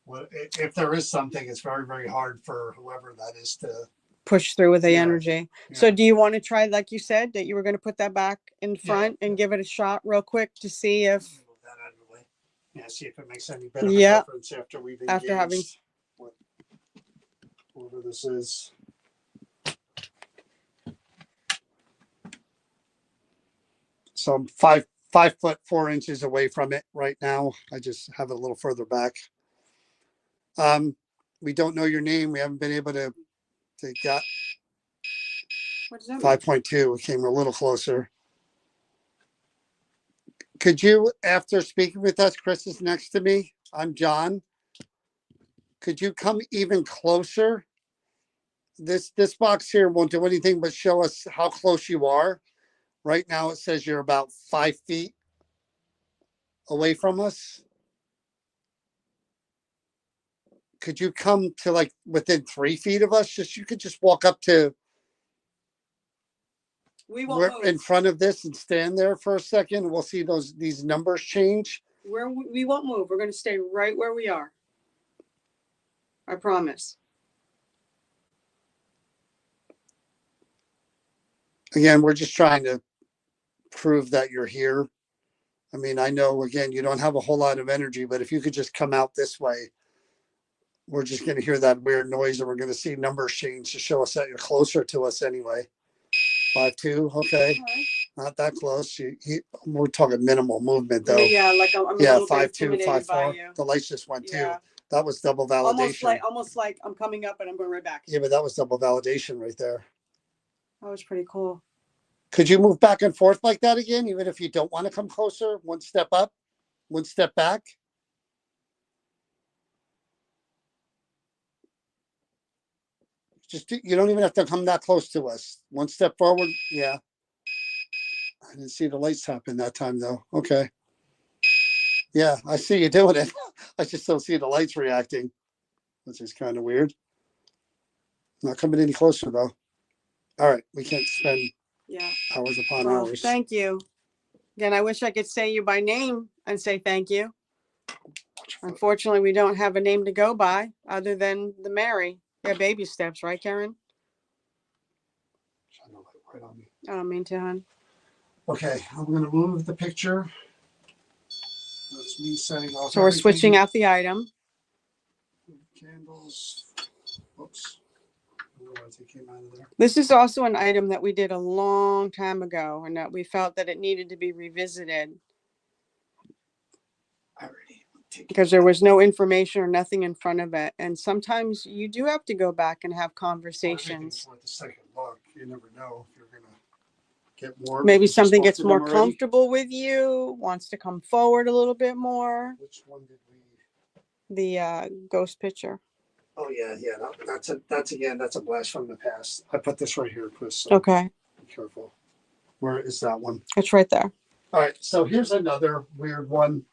If there is something, it's very, very hard for whoever that is to. Push through with the Yeah. energy. So Yeah. do you want to try, like you said, that you were going to put that back in Yeah, front and give it a shot real quick to see if, Move that out of the way. Yeah, see if it makes any bit of a Yeah. difference after we've After having- engaged whatever this is. So I'm 5 foot 4 inches away from it right now. I just have it a little further back. We don't know your name. We haven't been able to get what does that mean? 5.2. We came a little closer. Could you, after speaking with us, Chris is next to me. I'm John. Could you come even closer? This box here won't do anything but show us how close you are. Right now it says you're about 5 feet away from us. Could you come to like within 3 feet of us? You could just walk up to We we're won't in move. front of this and stand there for a second. We'll see these numbers change. We won't move. We're going to stay right where we are. I promise. Again, we're just trying to prove that you're here. I mean, I know, again, you don't have a whole lot of energy, but if you could just come out this way, we're just going to hear that weird noise and we're going to see numbers change to show us that you're closer to us anyway. 5.2, okay, not that close. We're talking minimal movement though. Yeah, like I'm a Yeah, little bit 5.2, intimidated by 5.4. you. The lights just went too. Yeah. That was double validation. Almost like I'm coming up and I'm going right back. Yeah, but that was double validation right there. That was pretty cool. Could you move back and forth like that again, even if you don't want to come closer? One step up, one step back. You don't even have to come that close to us. One step forward. Yeah. I didn't see the lights happen that time though. Okay. Yeah, I see you doing it. I just don't see the lights reacting, which is kind of weird. Not coming any closer though. All right, we can't spend hours upon Well, hours. thank you. Again, I wish I could say you by name and say thank you. Unfortunately, we don't have a name to go by other than the Mary. Yeah, baby steps, right, Karen? Right on me. I don't mean to, hon. Okay, I'm going to move the picture. That's me setting off. So we're switching out the item. Candles. Oops. Otherwise it came out of there. This is also an item that we did a long time ago and that we felt that it needed to be revisited because there was no information or nothing in front of it. And sometimes you do have to go back and have conversations. Worth a second look. You never know if you're going to get more. Maybe We just something walked gets through more them already. comfortable with you, wants to come forward a little bit more. Which one did we? The ghost picture. Oh yeah. That's a blast from the past. I put this right here, Chris. So Okay, be careful. Where is that one? it's right there. All right. So here's another weird one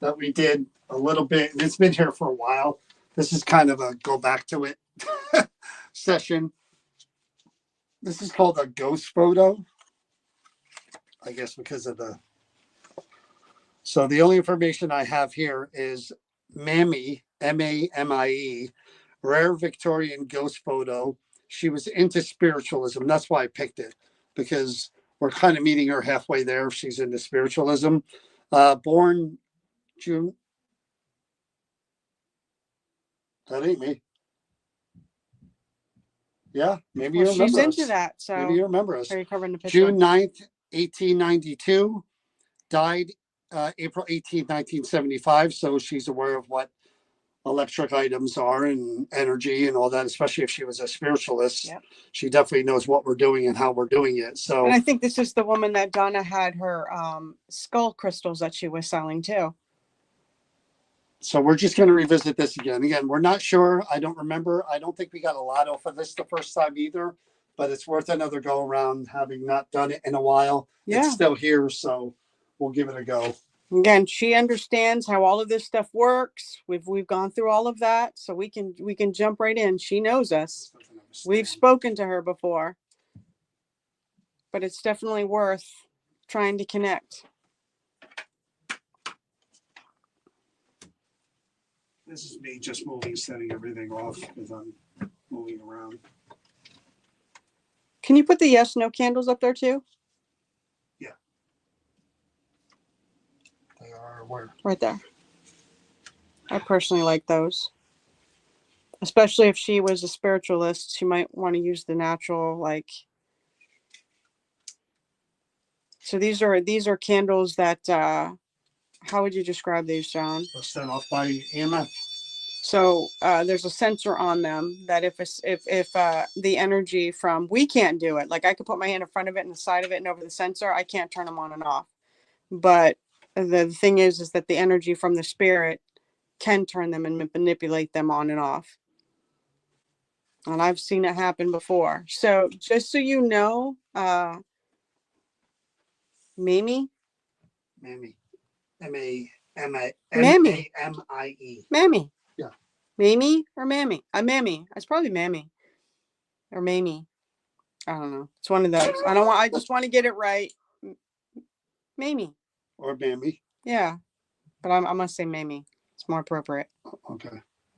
that we did a little bit, and it's been here for a while. This is kind of a go back to it session. This is called a ghost photo. I guess because of the. So the only information I have here is Mamie, Mamie, rare Victorian ghost photo. She was into spiritualism. That's why I picked it, because we're kind of meeting her halfway there. She's into spiritualism. Born June. That ain't me. Yeah, maybe you Well, remember she's us. into that. So Maybe you remember us. are you covering the picture? June 9th, 1892. Died April 18th, 1975. So she's aware of what electric items are and energy and all that, especially if she was a spiritualist. Yep. She definitely knows what we're doing and how we're doing it. So, And I think this is the woman that Donna had her skull crystals that she was selling too. so we're just going to revisit this again. Again, we're not sure. I don't remember. I don't think we got a lot off of this the first time either, but it's worth another go around having not done it in a while. Yeah. It's still here, so we'll give it a go. Again, she understands how all of this stuff works. We've gone through all of that, so we can jump right in. She knows us. We've spoken to her before, but it's definitely worth trying to connect. This is me just moving, setting everything off because I'm moving around. Can you put the yes, no candles up there too? They are where? Right there. I personally like those. Especially if she was a spiritualist, she might want to use the natural, like. So these are candles that, how would you describe these, John? They're set off by EMF. So there's a sensor on them that if the energy from, we can't do it. Like I could put my hand in front of it and the side of it and over the sensor, I can't turn them on and off. But the thing is that the energy from the spirit can turn them and manipulate them on and off. And I've seen it happen before. So just so you know, Mamie, Mamie. Mamie. Mamie, Yeah. Mamie or Mammy? Mammy. It's probably Mammy or Mamie. I don't know. It's one of those. I just want to get it right. Mamie. Or Mammy. Yeah. But I'm going to say Mamie. It's more appropriate. Okay.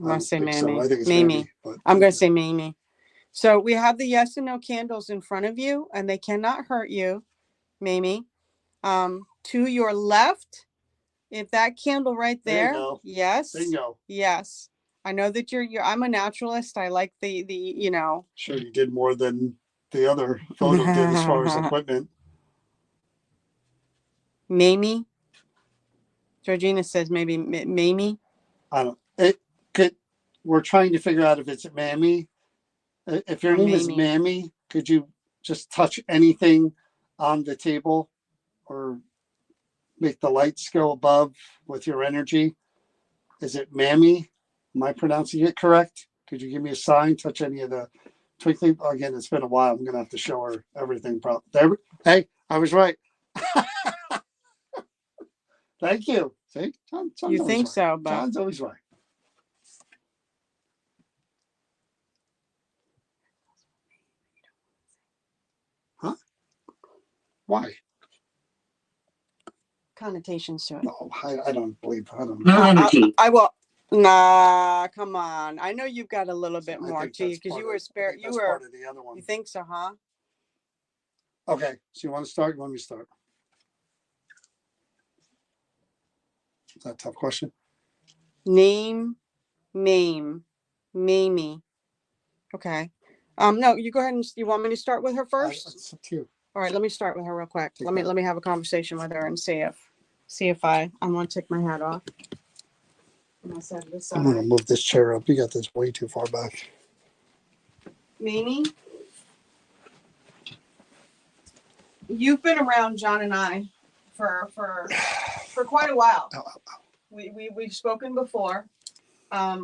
I'm going to say think Mamie. so. I think it's Mamie. Mammy, but I'm going to say Mamie. So we have the yes and no candles in front of you, and they cannot hurt you, Mamie. To your left, if that candle right There you there, go. yes, bingo. yes. I know that I'm a naturalist. I like the Sure, you did more than the other photo did as far as equipment. Mamie. Georgina says maybe Mamie. I don't. It could. We're trying to figure out if it's Mammy. If your Or name is Mamie. Mammy, could you just touch anything on the table, or make the lights go above with your energy? Is it Mammy? Am I pronouncing it correct? Could you give me a sign? Touch any of the twinkling? Again, it's been a while. I'm gonna have to show her everything. Hey, I was right. Thank you. See, John's You always think right. so, but John's always right. Huh? Why? connotations to it. No, I don't believe. I don't. No energy. I will. Nah, come on. I know you've got a little bit I more think to you that's because part you were of- I spare. think You that's were. part of the other one. You think so, huh? Okay, so you want to start? You want me to start? Is that a tough question? Name, Mamie. Okay. No, you go ahead and you want me to start with her first? It's up to you. All right, let me start with her real quick. Take Let that. me have a conversation with her and see if I want to take my hat off. And I said this I'm gonna side. move this chair up. You got this way too far back. Mamie, you've been around John and I for quite a while. Ow, ow, ow. We've spoken before. I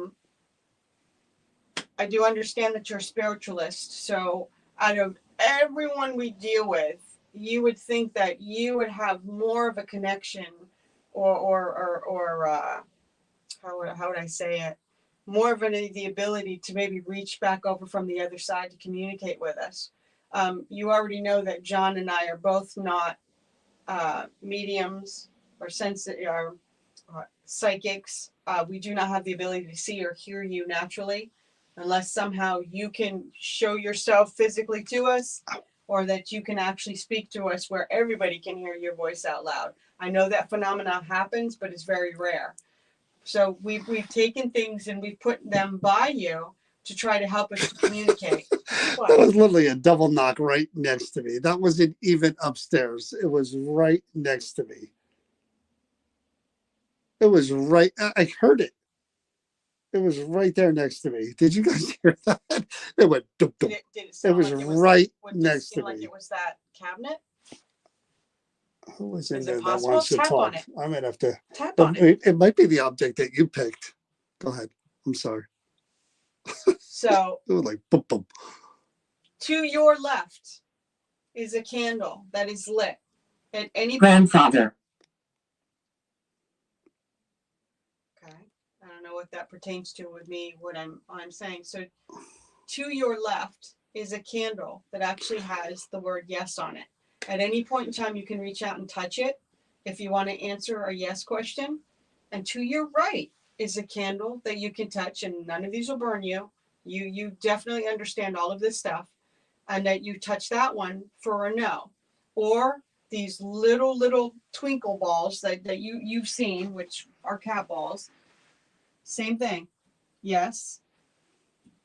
do understand that you're a spiritualist. So out of everyone we deal with, you would think that you would have more of a connection or how would I say it? More of the ability to maybe reach back over from the other side to communicate with us. You already know that John and I are both not mediums or psychics. We do not have the ability to see or hear you naturally unless somehow you can show yourself physically to us or that you can actually speak to us where everybody can hear your voice out loud. I know that phenomenon happens, but it's very rare. So we've taken things and we've put them by you to try to help us to communicate. That was literally a double knock right next to me. That wasn't even upstairs. It was right next to me. It was right. I heard it. It was right there next to me. Did you guys hear that? It went. Dum, dum. Did it sound was like right did it next seem to like me. it was that cabinet? Who was in Is there it that possible? wants to Tap on talk? it. I might have to. Tap on it. It might be the object that you picked. Go ahead. I'm sorry. So It was like boom, boom. to your left is a candle that is lit at any point. Grandfather. Okay. I don't know what that pertains to with me, what I'm saying. So to your left is a candle that actually has the word yes on it. At any point in time, you can reach out and touch it if you want to answer a yes question. And to your right is a candle that you can touch, and none of these will burn you. You definitely understand all of this stuff, and that you touch that one for a no. Or these little twinkle balls that you've seen, which are cat balls. Same thing. Yes,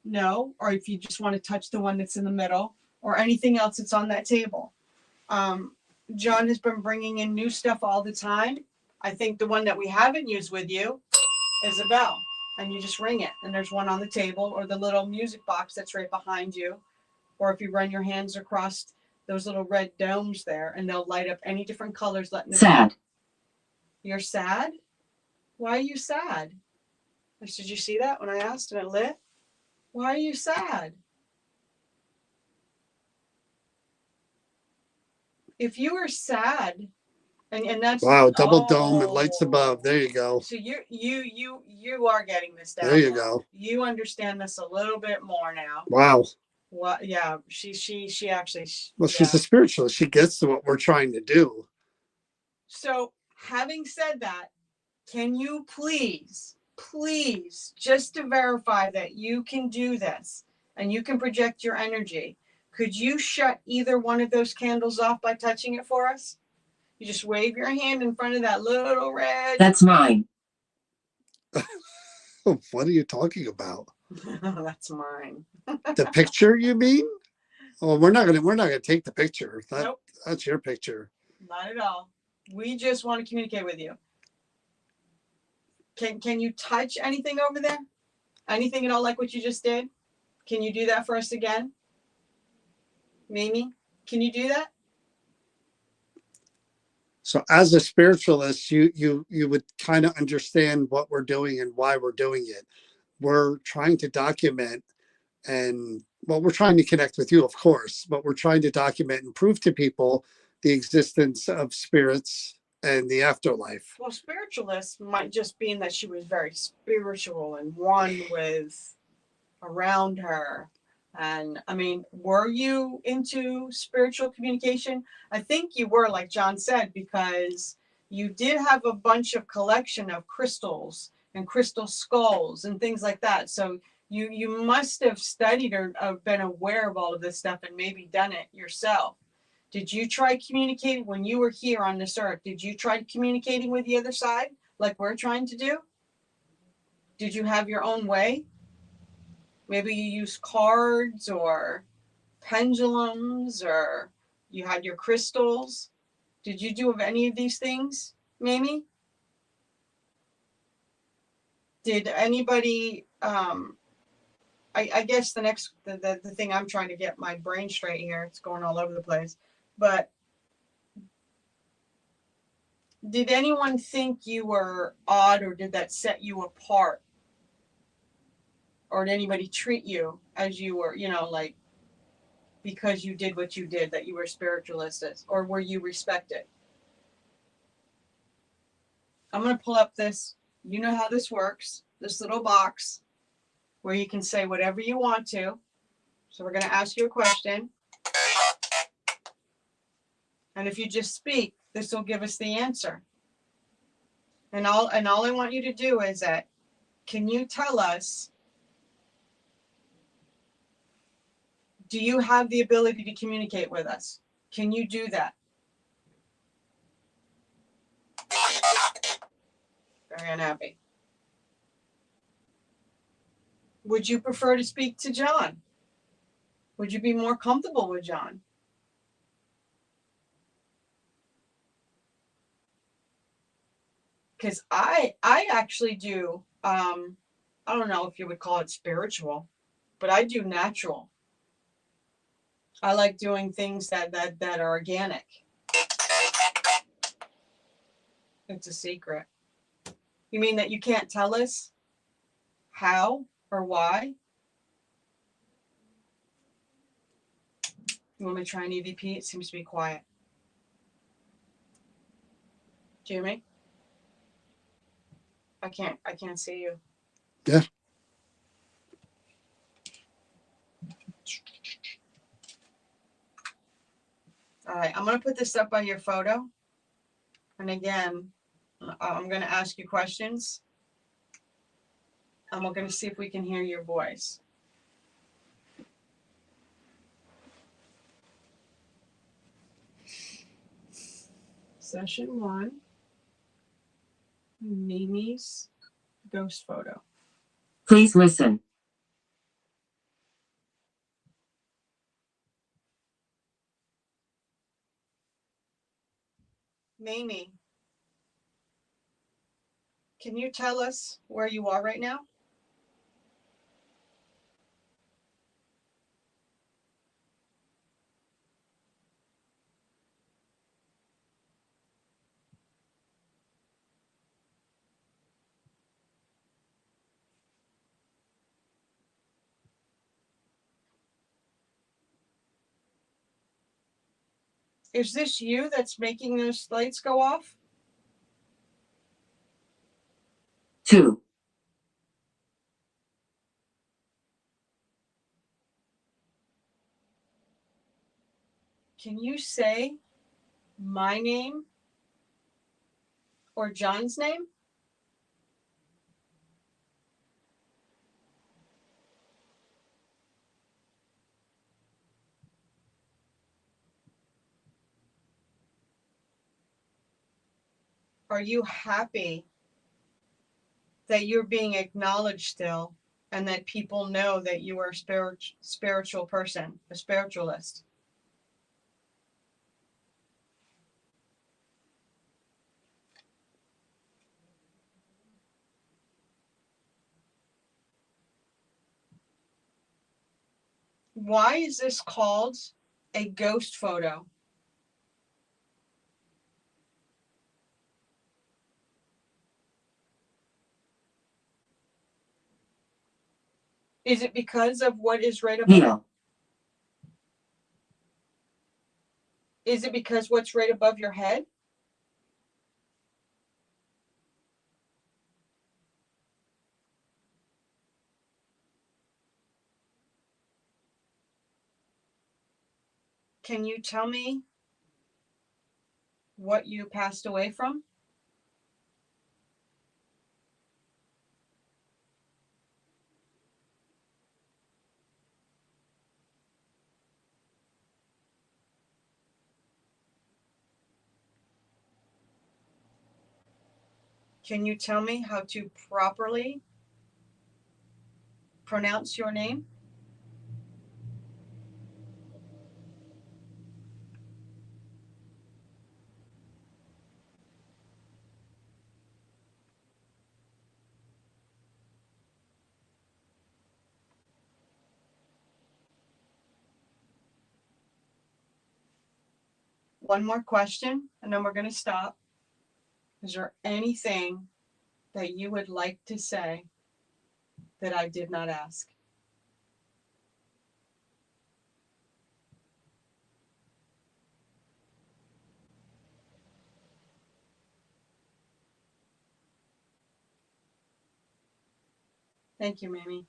no, or if you just want to touch the one that's in the middle, or anything else that's on that table. John has been bringing in new stuff all the time. I think the one that we haven't used with you is a bell, and you just ring it, and there's one on the table, or the little music box that's right behind you, or if you run your hands across those little red domes there, and they'll light up any different colors. Letting it Sad. You're sad? Why are you sad? Did you see that when I asked and it lit? Why are you sad? If you were sad, and that's Wow, double dome and lights above. There you go. So you are getting this down. There you now. go. You understand this a little bit more now. Wow. What? Yeah, she actually. Well, yeah. she's a spiritualist. She gets to what we're trying to do. So, having said that, can you please, just to verify that you can do this and you can project your energy, could you shut either one of those candles off by touching it for us? You just wave your hand in front of that little red. That's mine. What are you talking about? That's mine. The picture, you mean? Oh, we're not gonna take the picture. Nope, That's your picture. not at all. We just want to communicate with you. Can you touch anything over there? Anything at all like what you just did? Can you do that for us again? Mamie, can you do that? So as a spiritualist, you would kind of understand what we're doing and why we're doing it. We're trying to document, and well, we're trying to connect with you, of course, but we're trying to document and prove to people the existence of spirits and the afterlife. Well, spiritualist might just mean that she was very spiritual and one with around her. And I mean, were you into spiritual communication? I think you were, like John said, because you did have a bunch of collection of crystals and crystal skulls and things like that. So you must have studied or been aware of all of this stuff and maybe done it yourself. Did you try communicating when you were here on this earth? Did you try communicating with the other side like we're trying to do? Did you have your own way? Maybe you used cards or pendulums, or you had your crystals. Did you do any of these things, Mamie? Did anybody, I guess the thing I'm trying to get my brain straight here, it's going all over the place, but did anyone think you were odd, or did that set you apart? Or did anybody treat you as you were, like because you did what you did, that you were spiritualists, or were you respected? I'm going to pull up this, you know how this works, this little box where you can say whatever you want to. So we're going to ask you a question. And if you just speak, this will give us the answer. And all I want you to do is that, can you tell us, do you have the ability to communicate with us? Can you do that? Very unhappy. Would you prefer to speak to John? Would you be more comfortable with John? Because I actually do, I don't know if you would call it spiritual, but I do natural. I like doing things that are organic. It's a secret. You mean that you can't tell us how or why? You want me to try an EVP? It seems to be quiet. Jimmy? I can't see you. Yeah. All right, I'm going to put this up on your photo. And again, I'm going to ask you questions. and we're going to see if we can hear your voice. Session 1, Mamie's ghost photo. Please listen. Mamie, can you tell us where you are right now? Is this you that's making those lights go off? 2, Can you say my name or John's name? Are you happy that you're being acknowledged still and that people know that you are a spiritual person, a spiritualist? Why is this called a ghost photo? Is it because of what is right above? Neil. Is it because what's right above your head? Can you tell me what you passed away from? Can you tell me how to properly pronounce your name? One more question, and then we're going to stop. Is there anything that you would like to say that I did not ask? Thank you, Mamie.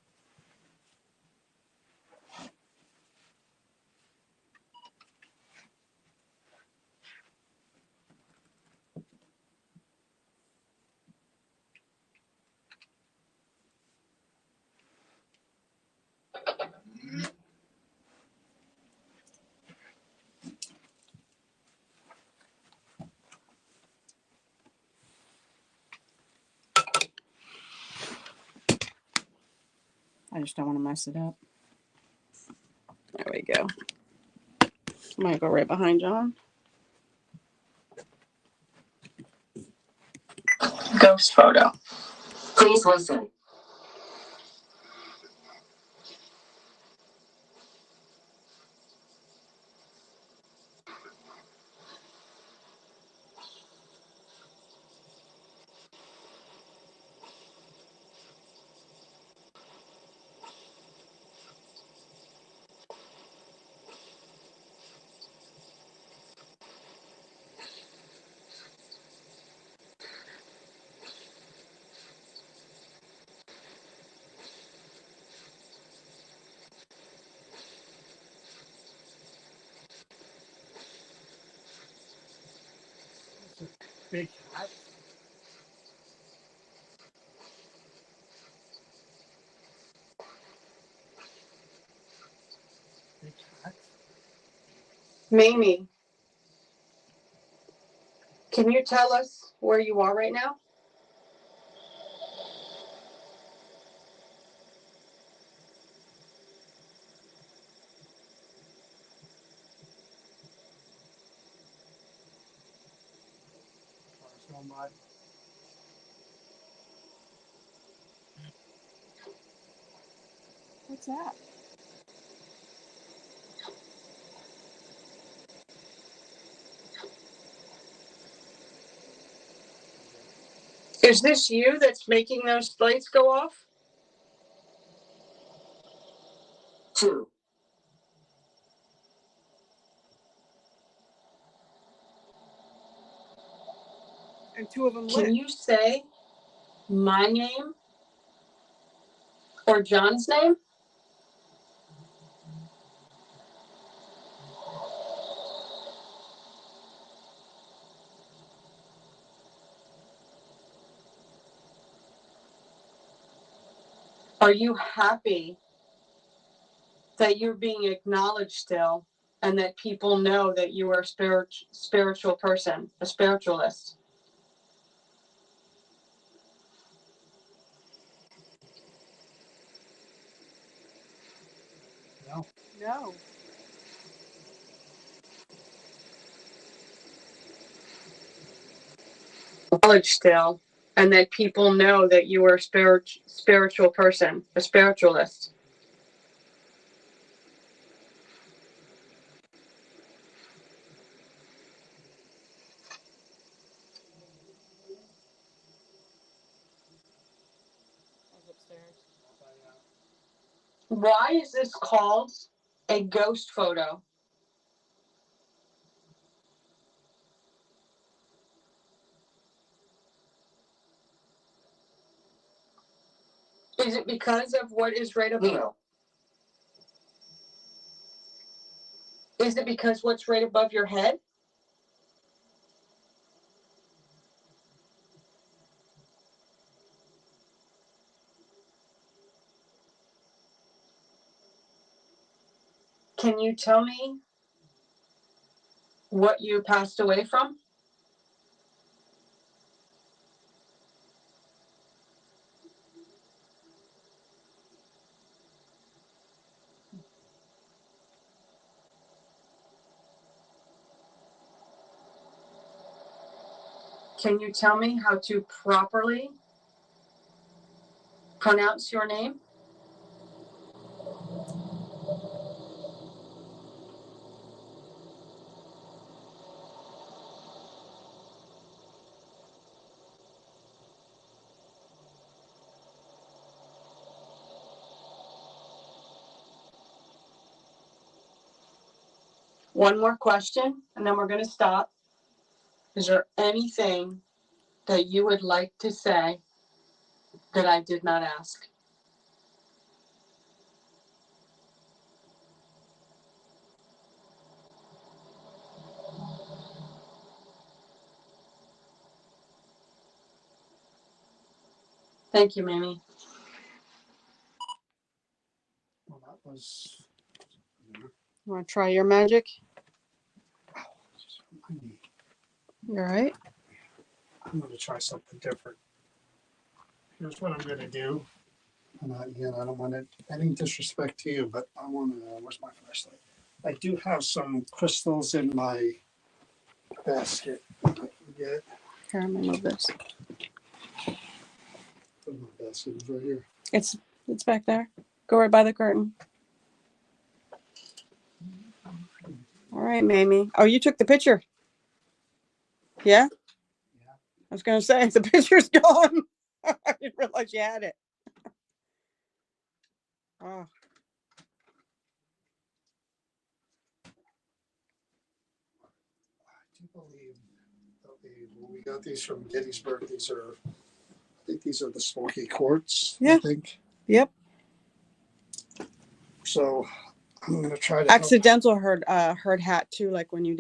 I just don't want to mess it up. There we go. I'm going to go right behind John. Ghost photo. Please listen. Big hat. Mamie, can you tell us where you are right now? Cars going by. What's that? Is this you that's making those lights go off? 2, And two of them Can lit. you say my name or John's name? Are you happy that you're being acknowledged still and that people know that you are a spiritual person, a spiritualist? No. No. Acknowledged still and that people know that you are a spiritual person, a spiritualist. Why is this called a ghost photo? Is it because of what is right above? Leo, Is it because what's right above your head? Can you tell me what you passed away from? Can you tell me how to properly pronounce your name? One more question, and then we're going to stop. Is there anything that you would like to say that I did not ask? Thank you, Mamie. Well, that was. You want to try your magic? You all right? I'm going to try something different. Here's what I'm going to do. And again, I don't want any disrespect to you, but I want to. Where's my flashlight? I do have some crystals in my basket. If I can get. Here, I'm gonna move this. My basket is right here. It's back there. Go right by the curtain. All right, Mamie. Oh, you took the picture. Yeah? Yeah. I was gonna say the picture's gone. I didn't realize you had it. Oh, I do believe when we got these from Gettysburg, I think these are the smoky quartz. Yeah. I think. yep. So I'm going to try to. Accidental herd hat too, like when you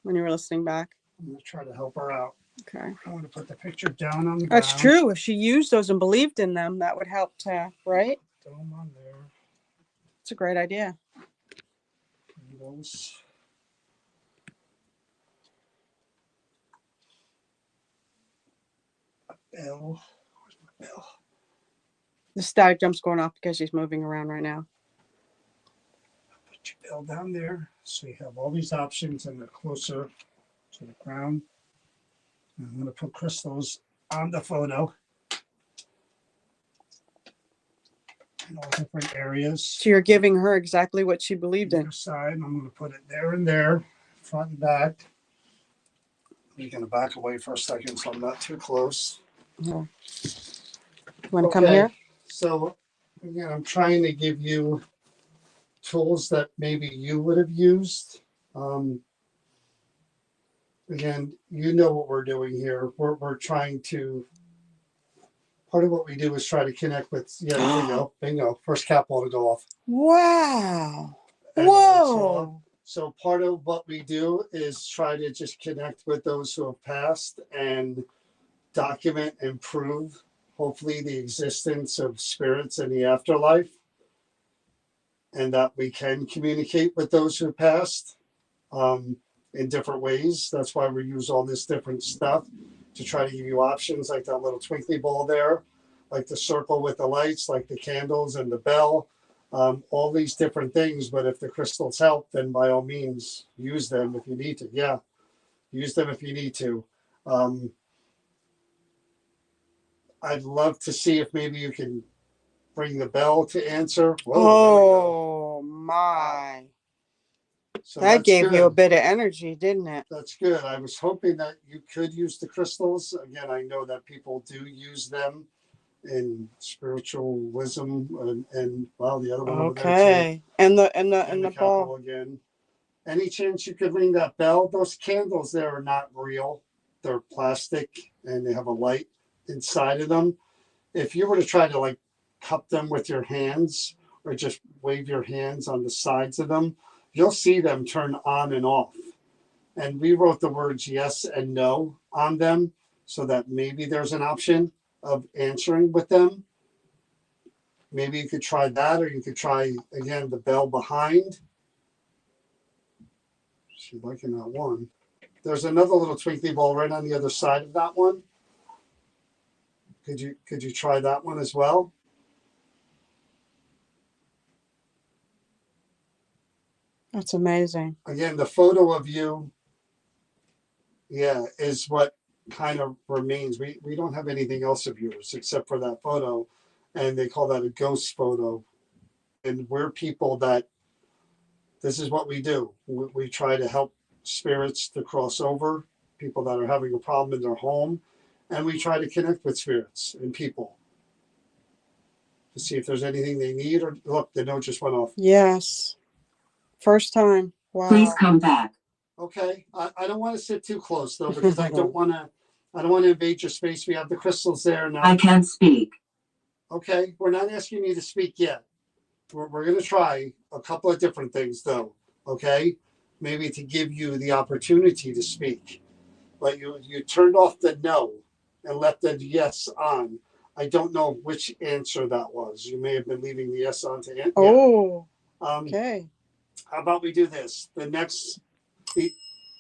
were listening back. I'm going to try to help her out. Okay. I want to put the picture down on the ground. That's true. If she used those and believed in them, that would help to, right? Throw them on there. It's a great idea. And those. bell. Where's my bell? The diagram's going off because she's moving around right now. Put your bell down there. So you have all these options and they're closer to the ground. And I'm going to put crystals on the photo in all different areas. So you're giving her exactly what she believed in. Either side, and I'm going to put it there and there, front and back. I'm going to back away for a second so I'm not too close. You want to come here? So again, I'm trying to give you tools that maybe you would have used. Again, you know what we're doing here. We're trying to, part of what we do is try to connect with, yeah, bingo. First cap ball to go off. Wow. And Whoa. so part of what we do is try to just connect with those who have passed and document and prove, hopefully, the existence of spirits in the afterlife, and that we can communicate with those who have passed in different ways. That's why we use all this different stuff to try to give you options, like that little twinkly ball there, like the circle with the lights, like the candles and the bell, all these different things. But if the crystals help, then by all means, use them if you need to. Yeah, use them if you need to. I'd love to see if maybe you can bring the bell to answer. Whoa, Oh my. so That that's gave good. you a bit of energy, didn't it? That's good. I was hoping that you could use the crystals. Again, I know that people do use them in spiritualism and well, the other one over there too. Okay. And the And the ball. capital again. Any chance you could ring that bell? Those candles there are not real. They're plastic and they have a light inside of them. If you were to try to like cup them with your hands or just wave your hands on the sides of them, you'll see them turn on and off. And we wrote the words yes and no on them so that maybe there's an option of answering with them. Maybe you could try that, or you could try, again, the bell behind. She's liking that one. There's another little twinkly ball right on the other side of that one. Could you try that one as well? That's amazing. Again, the photo of you, yeah, is what kind of remains. We don't have anything else of yours except for that photo, and they call that a ghost photo. And we're people that, this is what we do. We try to help spirits to cross over, people that are having a problem in their home, and we try to connect with spirits and people to see if there's anything they need. Or look, the note just went off. Yes. First time. Wow. Please come back. Okay, I don't want to sit too close though, because I don't want to invade your space. We have the crystals there now. I can't speak. Okay, we're not asking you to speak yet. We're going to try a couple of different things though. Okay, maybe to give you the opportunity to speak, but you turned off the no and left the yes on. I don't know which answer that was. You may have been leaving the yes on to answer. Oh. Yeah. Okay. How about we do this? The next,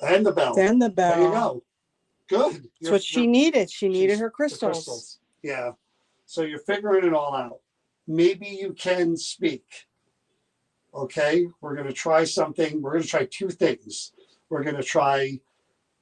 and the bell. Then the bell. There you go. Good. That's what she needed. She needed her the crystals. Yeah. So you're figuring it all out. Maybe you can speak. Okay. We're going to try something. We're going to try two things. We're going to try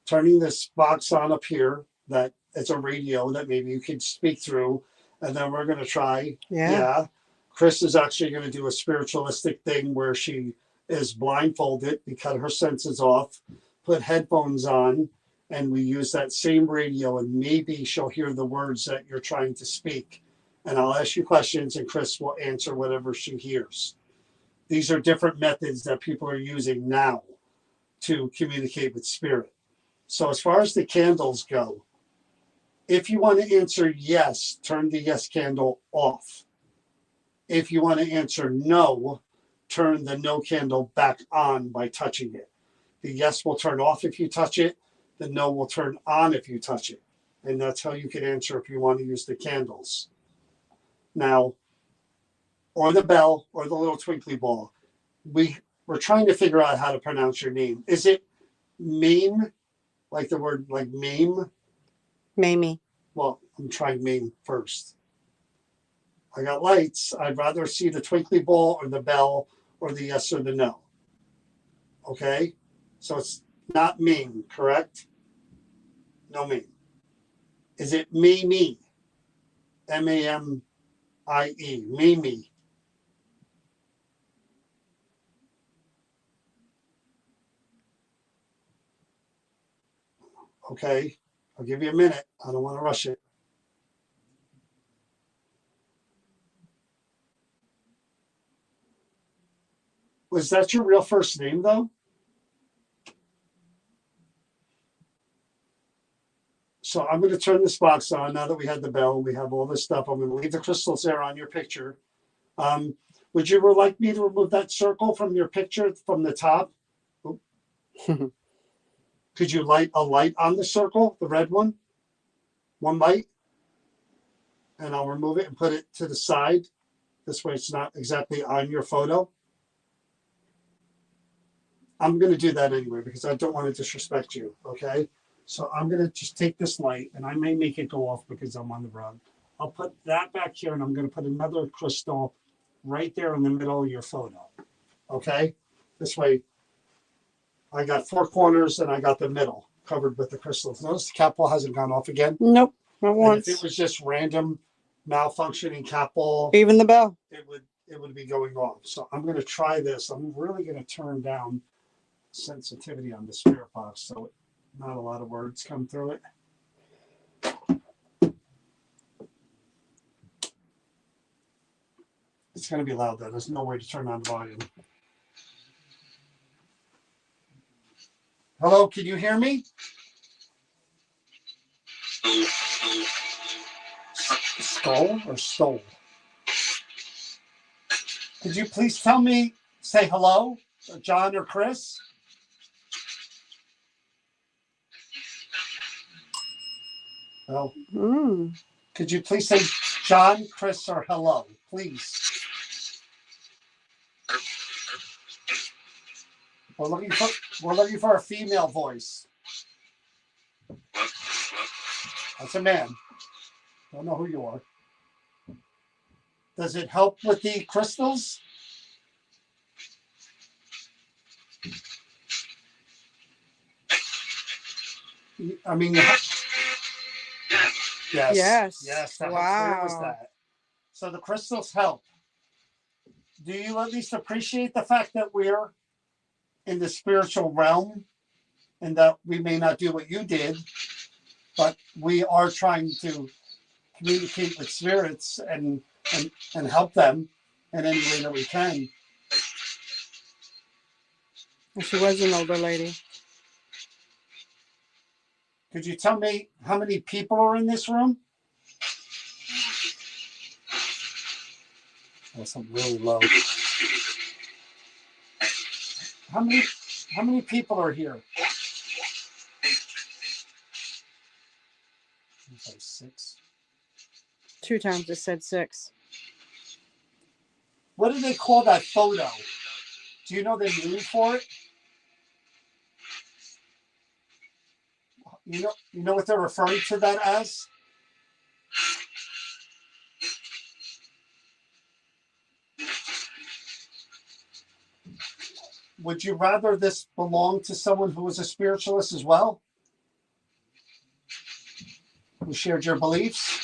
turning this box on up here that it's a radio that maybe you can speak through. And then we're going to try. Yeah. Chris is actually going to do a spiritualistic thing where she is blindfolded. We cut her senses off, put headphones on, and we use that same radio, and maybe she'll hear the words that you're trying to speak. And I'll ask you questions and Chris will answer whatever she hears. These are different methods that people are using now to communicate with spirit. So as far as the candles go, if you want to answer yes, turn the yes candle off. If you want to answer no, turn the no candle back on by touching it. The yes will turn off if you touch it. The no will turn on if you touch it. And that's how you can answer if you want to use the candles. Now, or the bell or the little twinkly ball. We're trying to figure out how to pronounce your name. Is it Mame? Like the word like Mame? Mamie. Well, I'm trying Maine first. I got lights. I'd rather see the twinkly ball or the bell or the yes or the no. Okay? So it's not Maine, correct? No Maine. Is it Mamie? M-A-M-I-E. Mamie. Okay? I'll give you a minute. I don't want to rush it. Was that your real first name, though? So I'm going to turn this box on now that we had the bell. We have all this stuff. I'm going to leave the crystals there on your picture. Would you like me to remove that circle from your picture from the top? Could you light a light on the circle, the red one? One light? And I'll remove it and put it to the side. This way it's not exactly on your photo. I'm going to do that anyway because I don't want to disrespect you, okay? So I'm going to just take this light, and I may make it go off because I'm on the rug. I'll put that back here, and I'm going to put another crystal right there in the middle of your photo, okay? This way I got four corners and I got the middle covered with the crystals. Notice the cap ball hasn't gone off again. Nope, not And once. if it was just random malfunctioning cap ball, Even the bell. it would be going off. So I'm going to try this. I'm really going to turn down sensitivity on the spirit box so not a lot of words come through it. It's going to be loud though. There's no way to turn on the volume. Hello, can you hear me? Skull or stole? Could you please tell me, say hello, John or Chris? Oh, could you please say John, Chris, or hello, please? We're looking for a female voice. That's a man. Don't know who you are. Does it help with the crystals? I mean, yes. Yes. How Wow. clear was that? So the crystals help. Do you at least appreciate the fact that we're in the spiritual realm and that we may not do what you did, but we are trying to communicate with spirits and help them in any way that we can? She was an older lady. Could you tell me how many people are in this room? Oh, something really low. How many people are here? Okay, 6. 2 times it said 6. What do they call that photo? Do you know the name for it? You know what they're referring to that as? Would you rather this belong to someone who was a spiritualist as well? Who shared your beliefs?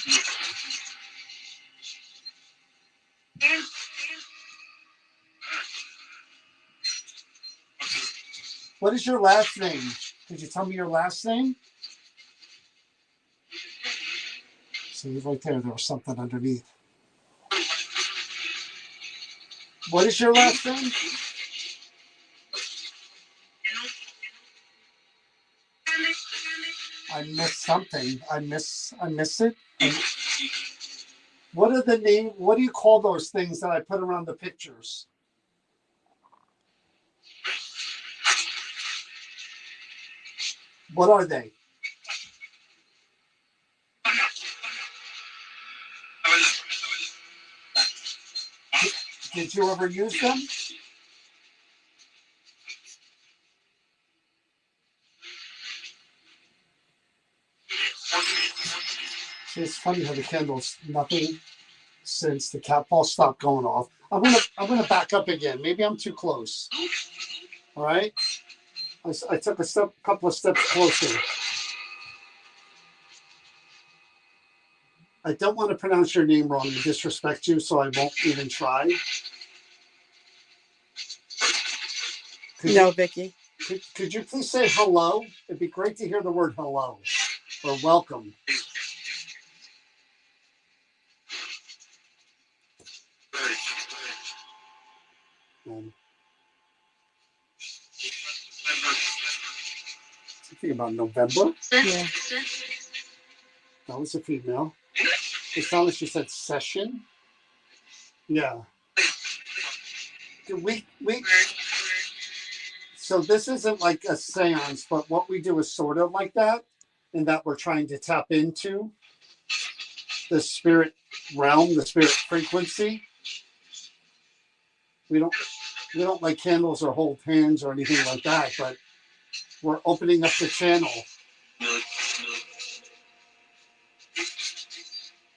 What is your last name? Could you tell me your last name? See, right there was something underneath. What is your last name? I missed something. I miss it. What are the name? What do you call those things that I put around the pictures? What are they? Did you ever use them? See, it's funny how the candles, nothing since the cat ball stopped going off. I'm gonna back up again. Maybe I'm too close. All right. I took a couple of steps closer. I don't want to pronounce your name wrong and disrespect you, so I won't even try. No, Vicky. Could you please say hello? It'd be great to hear the word hello or welcome. Something about November. Yeah. That was a female. It sounded like she said session. Yeah. We so this isn't like a seance, but what we do is sort of like that, in that we're trying to tap into the spirit realm, the spirit frequency. We don't like candles or hold hands or anything like that, but we're opening up the channel.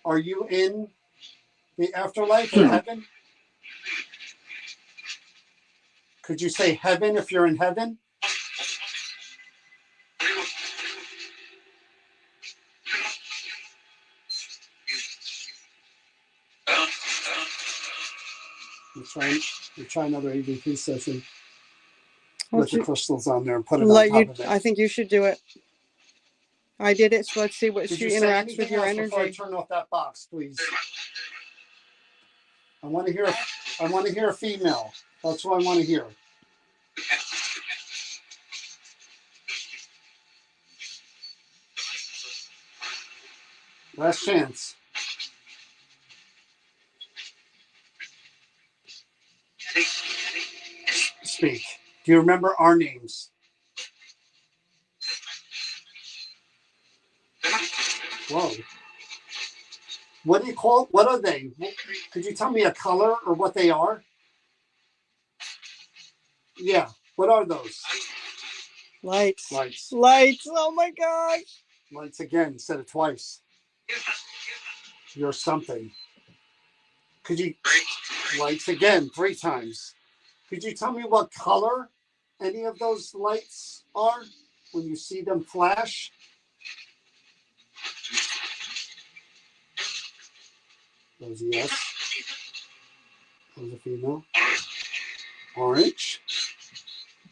Are you in the afterlife in heaven? Could you say heaven if you're in heaven? We'll try another EVP session with the crystals on there and put it on top of it. I think you should do it. I did it, so let's see what Did she you say interacts anything with your else before I energy. turn off that box, please? I want to hear a female. That's what I want to hear. Last chance. Speak. Do you remember our names? Whoa. What do you call? What are they? Could you tell me a color or what they are? Yeah. What are those? Lights. Lights. Lights. Oh my gosh. Lights again. Said it twice. You're something. Could you? Lights again 3 times. Could you tell me what color any of those lights are when you see them flash? That was a yes. That was a female. Orange.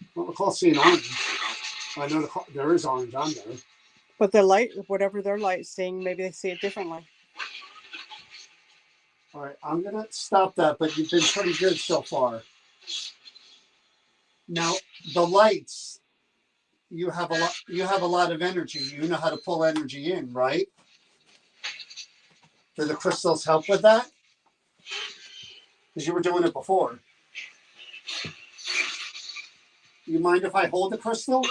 I don't recall seeing orange. I know there is orange on there. But the light, whatever their light's seeing, maybe they see it differently. All right, I'm gonna stop that, but you've been pretty good so far. Now the lights, you have a lot of energy. You know how to pull energy in, right? Do the crystals help with that? Because you were doing it before. You mind if I hold the crystal?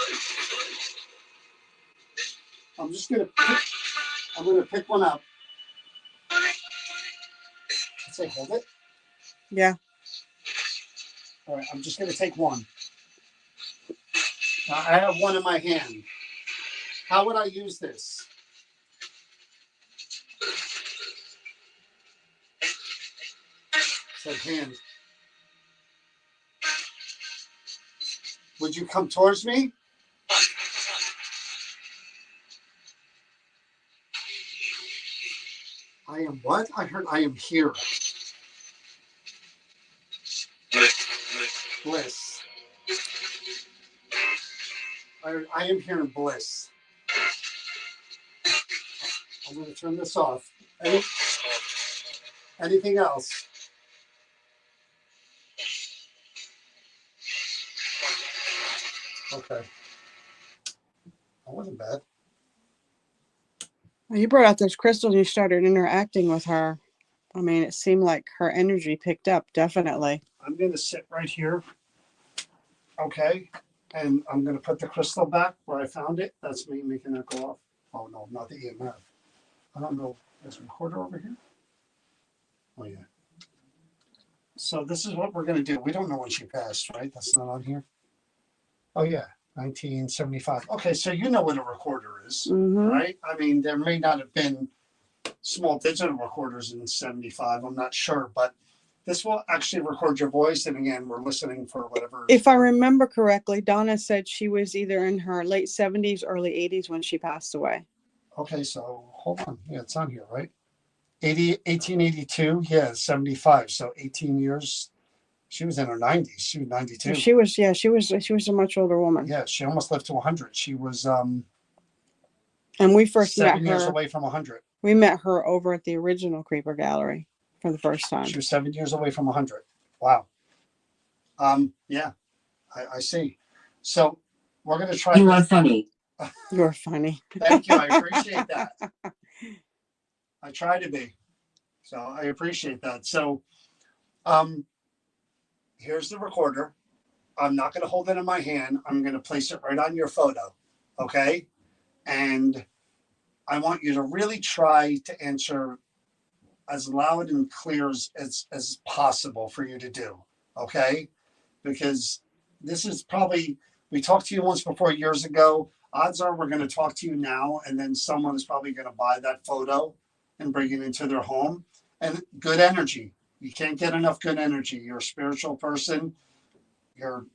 I'm gonna pick one up. Let's say hold it. Yeah. All right, I'm just gonna take one. Now, I have one in my hand. How would I use this? Said hand. Would you come towards me? I am what? I heard I am here. Bliss. I am here in bliss. I'm going to turn this off. Anything else? Okay. That wasn't bad. Well, you brought out those crystals and you started interacting with her. I mean, it seemed like her energy picked up, definitely. I'm going to sit right here. Okay. And I'm going to put the crystal back where I found it. That's me making that go off. Oh, no, not the EMF. I don't know. Is a recorder over here? Oh, yeah. So this is what we're going to do. We don't know when she passed, right? That's not on here. Oh, yeah. 1975. Okay, so you know what a recorder is, Mm-hmm. right? I mean, there may not have been small digital recorders in 75. I'm not sure, but this will actually record your voice. And again, we're listening for whatever. If I remember correctly, Donna said she was either in her late 70s, early 80s when she passed away. Okay, so hold on. Yeah, it's on here, right? 1882. Yeah, 75. So 18 years. She was in her 90s. She was 92. She was a much older woman. Yeah, she almost lived to 100. She was And we first met 7 years her. away from 100. We met her over at the original Creeper Gallery for the first time. She was 7 years away from 100. Wow. Yeah, I see. So we're going to try. You are funny. You're funny. Thank you. I appreciate that. I try to be. So I appreciate that. So here's the recorder. I'm not going to hold it in my hand. I'm going to place it right on your photo. Okay. And I want you to really try to answer as loud and clear as possible for you to do. Okay. Because this is probably, we talked to you once before years ago. Odds are we're going to talk to you now, and then someone is probably going to buy that photo and bring it into their home. And good energy. You can't get enough good energy. You're a spiritual person. You're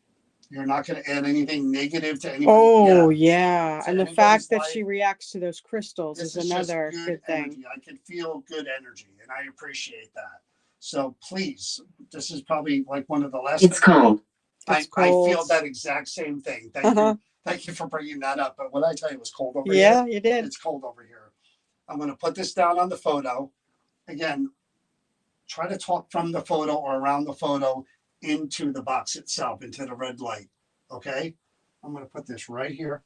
not going to add anything negative to anybody. Oh, yeah. To And the anybody's fact that life. she reacts to those crystals This is just another good thing. energy. I can feel good energy, and I appreciate that. So please, this is probably like one of the last. It's cold. I feel that exact same thing. Thank you. Thank you for bringing that up. But what I tell you, it was cold over here. Yeah, you did. It's cold over here. I'm going to put this down on the photo. Again, try to talk from the photo or around the photo into the box itself, into the red light. Okay? I'm going to put this right here,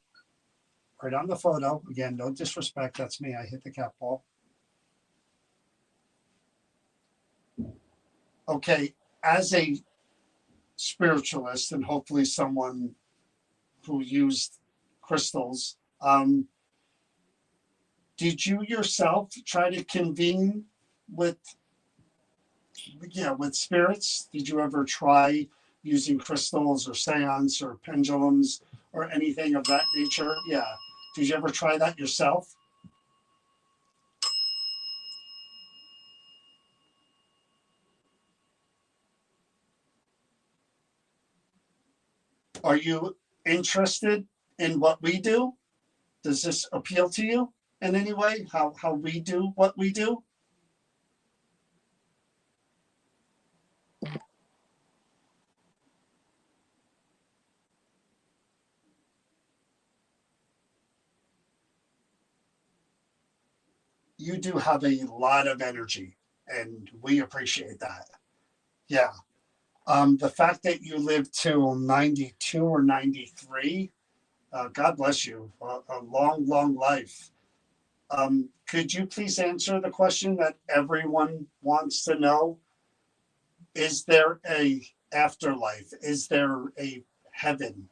right on the photo. Again, no disrespect. That's me. I hit the cat ball. Okay. As a spiritualist and hopefully someone who used crystals, did you yourself try to convene with spirits? Did you ever try using crystals or seance or pendulums or anything of that nature? Yeah. Did you ever try that yourself? Are you interested in what we do? Does this appeal to you in any way? How we do what we do? You do have a lot of energy, and we appreciate that. Yeah. The fact that you lived till 92 or 93, God bless you, a long, long life. Could you please answer the question that everyone wants to know? Is there a afterlife? Is there a heaven?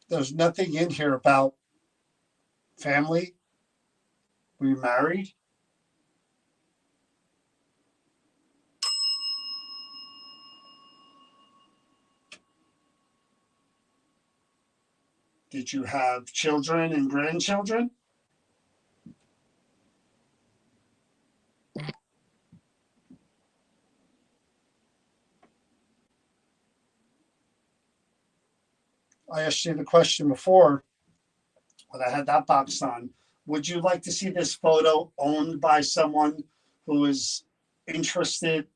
There's nothing in here about family. Were you married? Did you have children and grandchildren? I asked you the question before when I had that box on. Would you like to see this photo owned by someone who is interested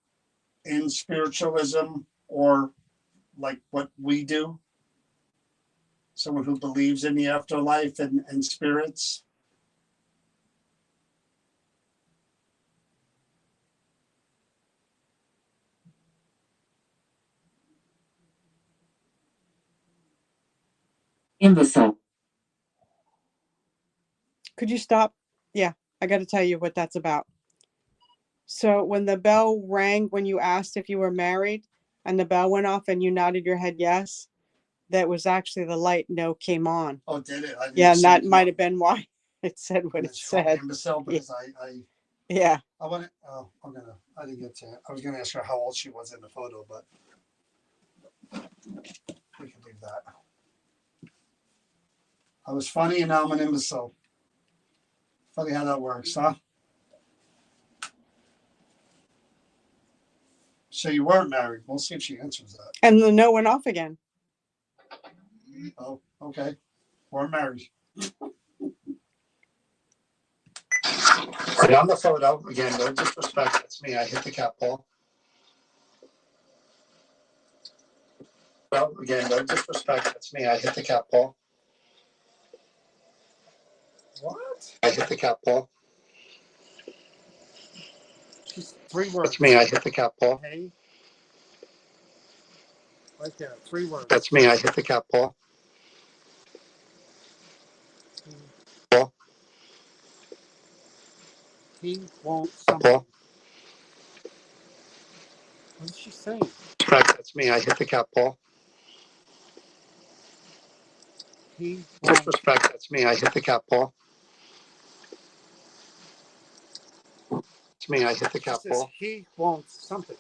in spiritualism or like what we do? Someone who believes in the afterlife and spirits? Imbecile. Could you stop? Yeah, I got to tell you what that's about. So when the bell rang, when you asked if you were married and the bell went off and you nodded your head yes, that was actually the light no came on. Oh, did it? Yeah, and that might have been why. It said what And it it's called said. imbecile because Yeah. I want to. Oh, I didn't get to it. I was gonna ask her how old she was in the photo, but we can leave that. I was funny and now I'm an imbecile. Funny how that works, huh? So you weren't married. We'll see if she answers that. And the no went off again. Oh, okay. Weren't married. Right on the photo, again, no disrespect. That's me. I hit the cat ball. Well, again, no disrespect. That's me. I hit the cat ball. What? I hit the cat ball. Just 3 words. That's me. I hit the cat ball. Hey. Right there. 3 words. That's me. I hit the cat ball. Ball. He won't something. Ball. What is she saying? That's me. I hit the cat ball. He won't. Disrespect. That's me. I hit the cat ball. It's me. I hit the cat ball. He won't something.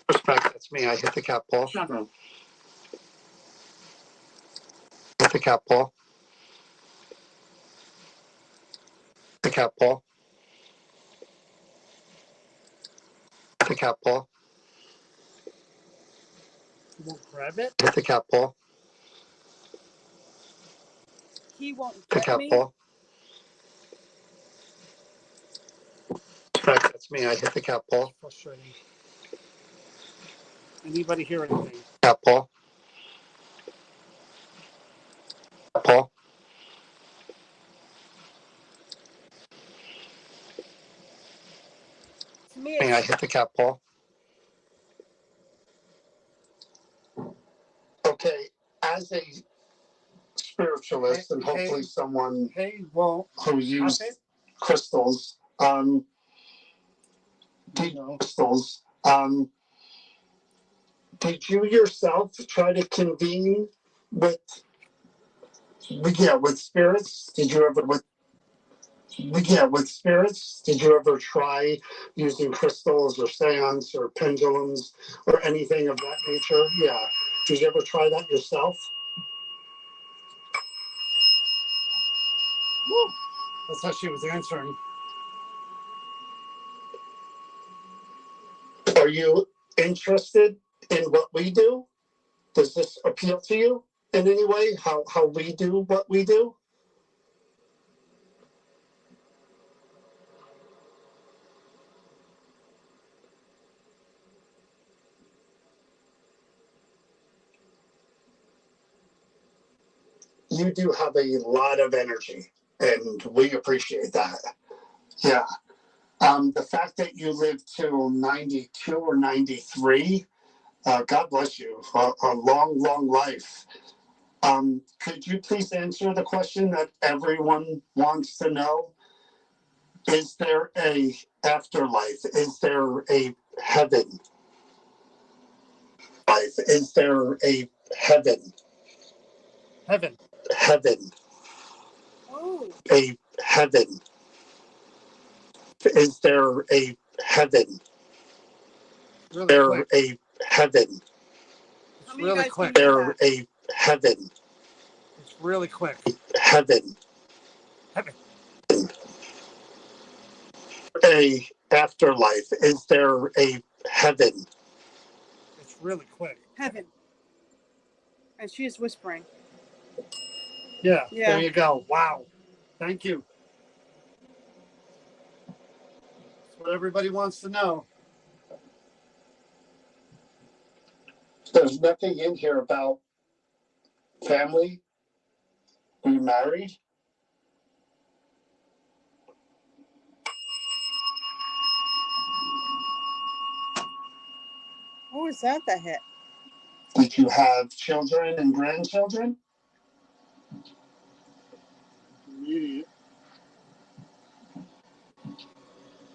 Respect. That's me. I hit the cat ball. Hit the cat ball. The cat ball. The cat ball. You won't grab it? Hit the cat ball. He won't The get cat me. ball. Respect. That's me. I hit the cat ball. Frustrating. Anybody hear anything? Cat ball. Ball. To me, I hit the cat ball. Okay, as a spiritualist and hopefully someone who used crystals, crystals, did you yourself try to convene with spirits? Did you ever with spirits? Did you ever try using crystals or seance or pendulums or anything of that nature? Yeah. Did you ever try that yourself? Woo. That's how she was answering. Are you interested in what we do? Does this appeal to you in any way? How we do what we do? You do have a lot of energy, and we appreciate that. Yeah. The fact that you lived till 92 or 93, God bless you, a long, long life. Could you please answer the question that everyone wants to know? Is there a afterlife? Is there a heaven? Life? Is there a heaven? Heaven. Heaven. oh, A heaven. Is there a heaven? Really there quick. A heaven? how many really guys quick. can do There that? a heaven? It's really quick. Heaven. Heaven. A afterlife. Is there a heaven? It's really quick. Heaven. And she is whispering. Yeah. There you go. Wow. Thank you. That's what everybody wants to know. There's nothing in here about family, being married. What was that hit? Did you have children and grandchildren?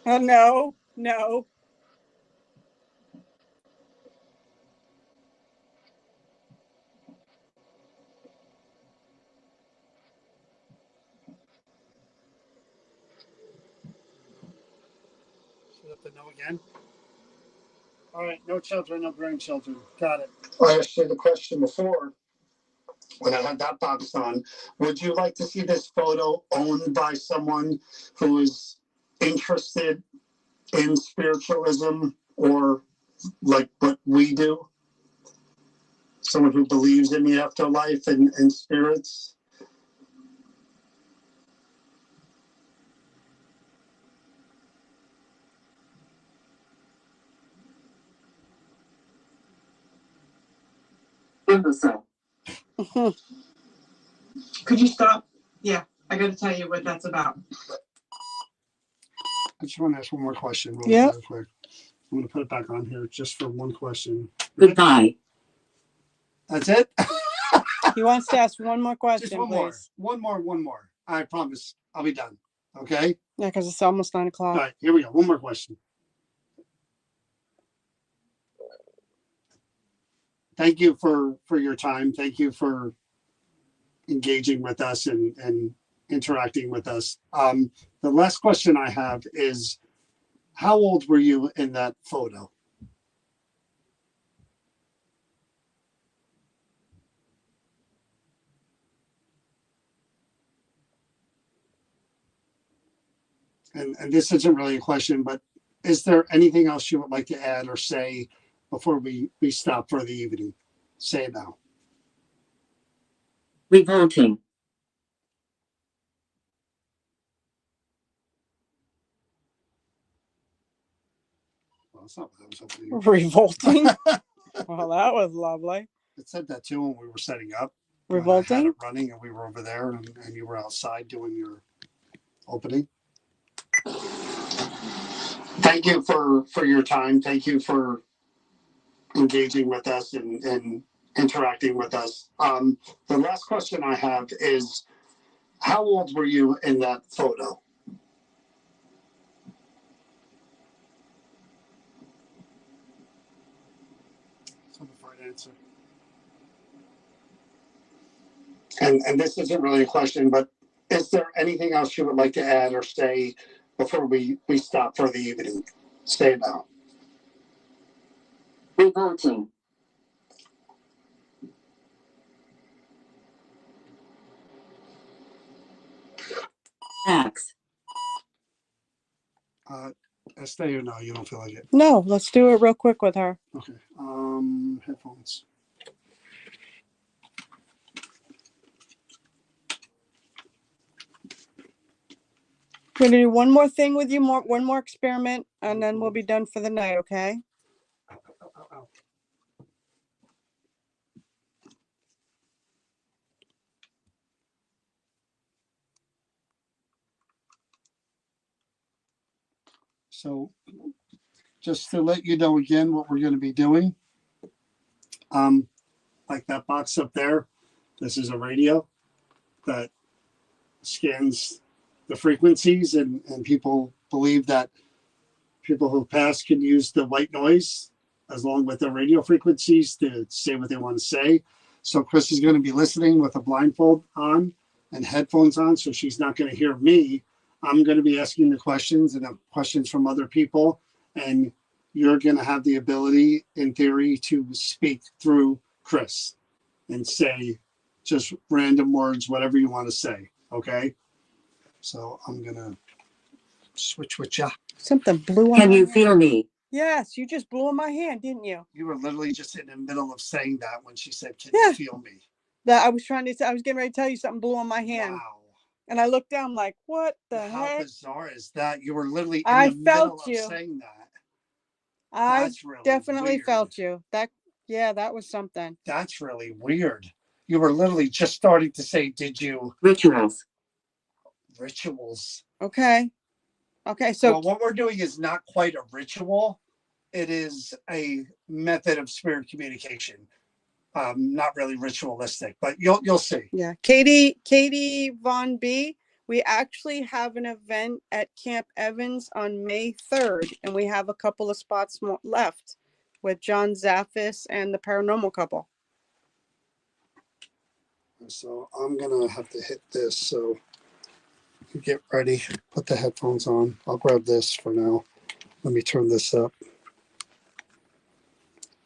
Oh, no, no. the no again. All right, no children, no grandchildren. Got it. I asked you the question before when I had that box on. Would you like to see this photo owned by someone who is interested in spiritualism or like what we do? Someone who believes in the afterlife and spirits? Imbecile. Could you stop? Yeah, I got to tell you what that's about. I just want to ask one more question real Yeah. quick. I'm going to put it back on here just for one question. Goodbye. That's it? He wants to ask one more question, Just one more. please. One more. I promise I'll be done. Okay? Yeah, because it's almost 9 All o'clock. right, here we go. One more question. Thank you for your time. Thank you for engaging with us and interacting with us. The last question I have is, how old were you in that photo? And this isn't really a question, but is there anything else you would like to add or say before we stop for the evening? Say it now. Revolting. Well, that's not what I was hoping to Revolting. Well, that was lovely. It said that too when we were setting up. Revolting? I had it running and we were over there and you were outside doing your opening. Thank you for your time. Thank you for engaging with us and interacting with us. The last question I have is, how old were you in that photo? Answer. And this isn't really a question, but is there anything else you would like to add or say before we stop for the evening? Say it now. Revolting. Axe. Stay or no, you don't feel like it. No, let's do it real quick with her. Okay. Headphones. We're gonna do one more thing with you, one more experiment, and then we'll be done for the night, okay? Ow. So just to let you know again what we're going to be doing, like that box up there, this is a radio that scans the frequencies, and people believe that people who pass can use the white noise as long with their radio frequencies to say what they want to say. So Chris is going to be listening with a blindfold on and headphones on, so she's not going to hear me. I'm going to be asking the questions and questions from other people, and you're going to have the ability, in theory, to speak through Chris and say just random words, whatever you want to say. Okay? So I'm going to switch with you. Something blew on Can my you hand. feel me? Yes, you just blew on my hand, didn't you? You were literally just in the middle of saying that when she said, "Can Yeah. you feel me?" That I was trying to. I was getting ready to tell you something blew on my hand, Wow. and I looked down like, "What the How heck?" bizarre is that? You were literally in I the middle felt of you. saying that. I That's really definitely weird. felt you. That was something. That's really weird. You were literally just starting to say, "Did you?" Rituals. Rituals. Okay. So Well, what we're doing is not quite a ritual. It is a method of spirit communication. Not really ritualistic, but you'll see. yeah, Katie Von B. We actually have an event at Camp Evans on May 3rd, and we have a couple of spots more left with John Zaffis and the paranormal couple. So I'm gonna have to hit this. So you get ready, put the headphones on. I'll grab this for now. Let me turn this up.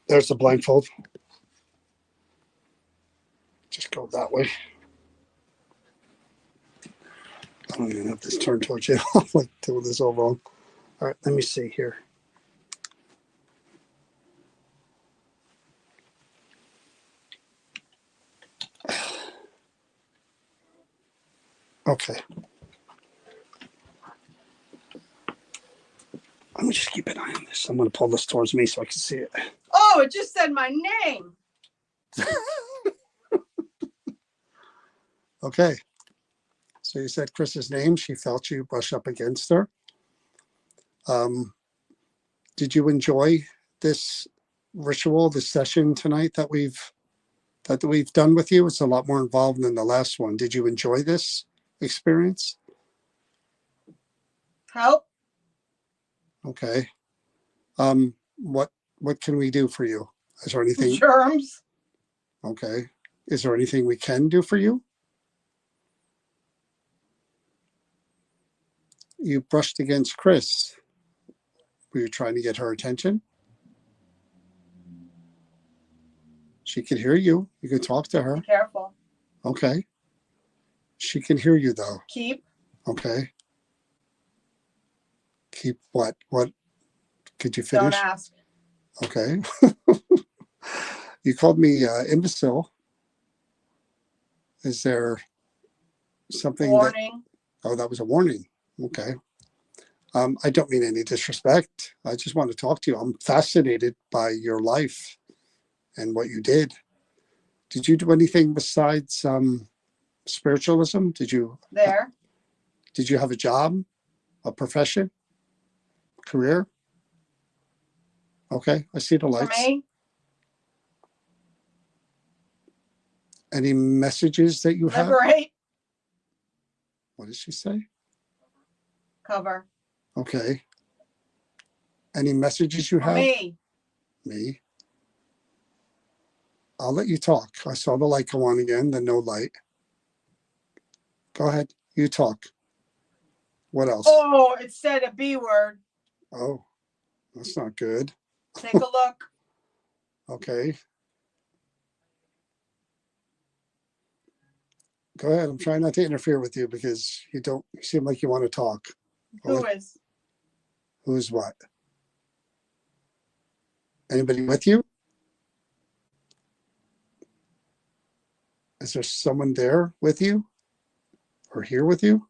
There's the blindfold. Just go that way. I don't even have this turned towards you. I'm like doing this all wrong. All right, let me see here. Okay. Let me just keep an eye on this. I'm going to pull this towards me so I can see it. Oh, it just said my name. Okay. So you said Chris's name. She felt you brush up against her. Did you enjoy this ritual, this session tonight that we've done with you? It's a lot more involved than the last one. Did you enjoy this experience? Help. Okay. What can we do for you? Is there anything? Germs. Okay. Is there anything we can do for you? You brushed against Chris. Were you trying to get her attention? She can hear you. You can talk to her. Be careful. Okay. She can hear you though. Keep. Okay. Keep what? What? Could you Don't finish? ask. Okay. You called me imbecile. Is there something Warning. that? Oh, that was a warning. Okay. I don't mean any disrespect. I just want to talk to you. I'm fascinated by your life and what you did. Did you do anything besides spiritualism? Did you have a job, a profession, career? Okay, I see the For lights. me, Any messages that you have? liberate. What did she say? Cover. Okay. Any messages you For have? me. Me. I'll let you talk. I saw the light go on again, then no light. Go ahead. You talk. What else? Oh, it said a B word. Oh, that's not good. Take a look. Okay. Go ahead. I'm trying not to interfere with you because you seem like you want to talk. Who is? Who's what? Anybody with you? Is there someone there with you or here with you?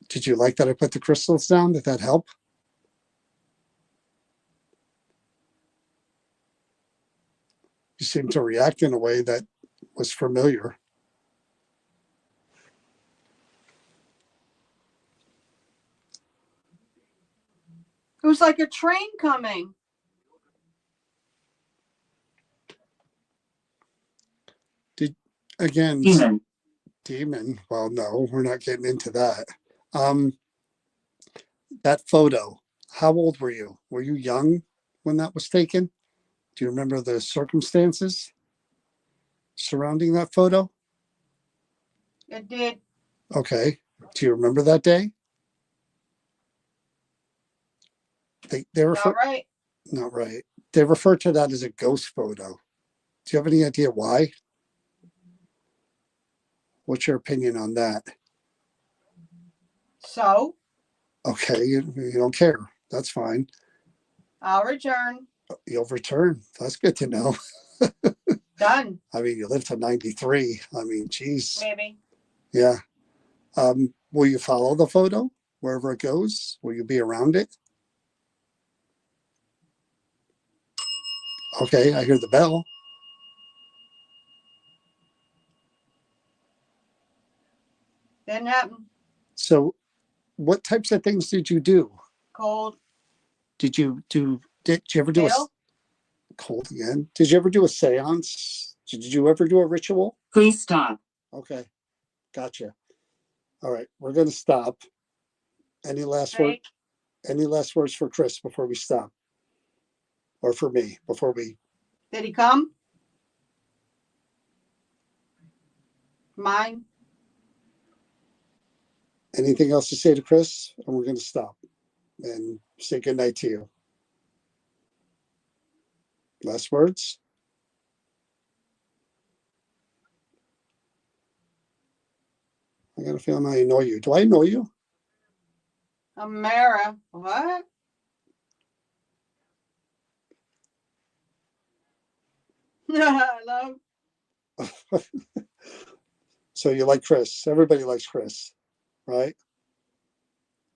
Did you like that I put the crystals down? Did that help? You seem to react in a way that was familiar. It was like a train coming. Again, demon. Well, no, we're not getting into that. That photo. How old were you? Were you young when that was taken? Do you remember the circumstances surrounding that photo? It did. Okay. Do you remember that day? They refer Not right. not right. They refer to that as a ghost photo. Do you have any idea why? What's your opinion on that? So, Okay, you don't care. That's fine. I'll return. You'll return. That's good to know. Done. I mean, you live to 93. I mean, geez. Maybe. Yeah. Will you follow the photo wherever it goes? Will you be around it? Okay, I hear the bell. Didn't happen. So, what types of things did you do? Cold. Did you ever do Hail. cold again? Did you ever do a seance? Did you ever do a ritual? Please stop. Okay, gotcha. All right, we're going to stop. Any last word? Fake. Any last words for Chris before we stop? Or for me before we? Did he come? Mine. Anything else to say to Chris? And we're going to stop and say good night to you. Last words? I got a feeling I know you. Do I know you? Amara, what? Hello. So you like Chris. Everybody likes Chris, right?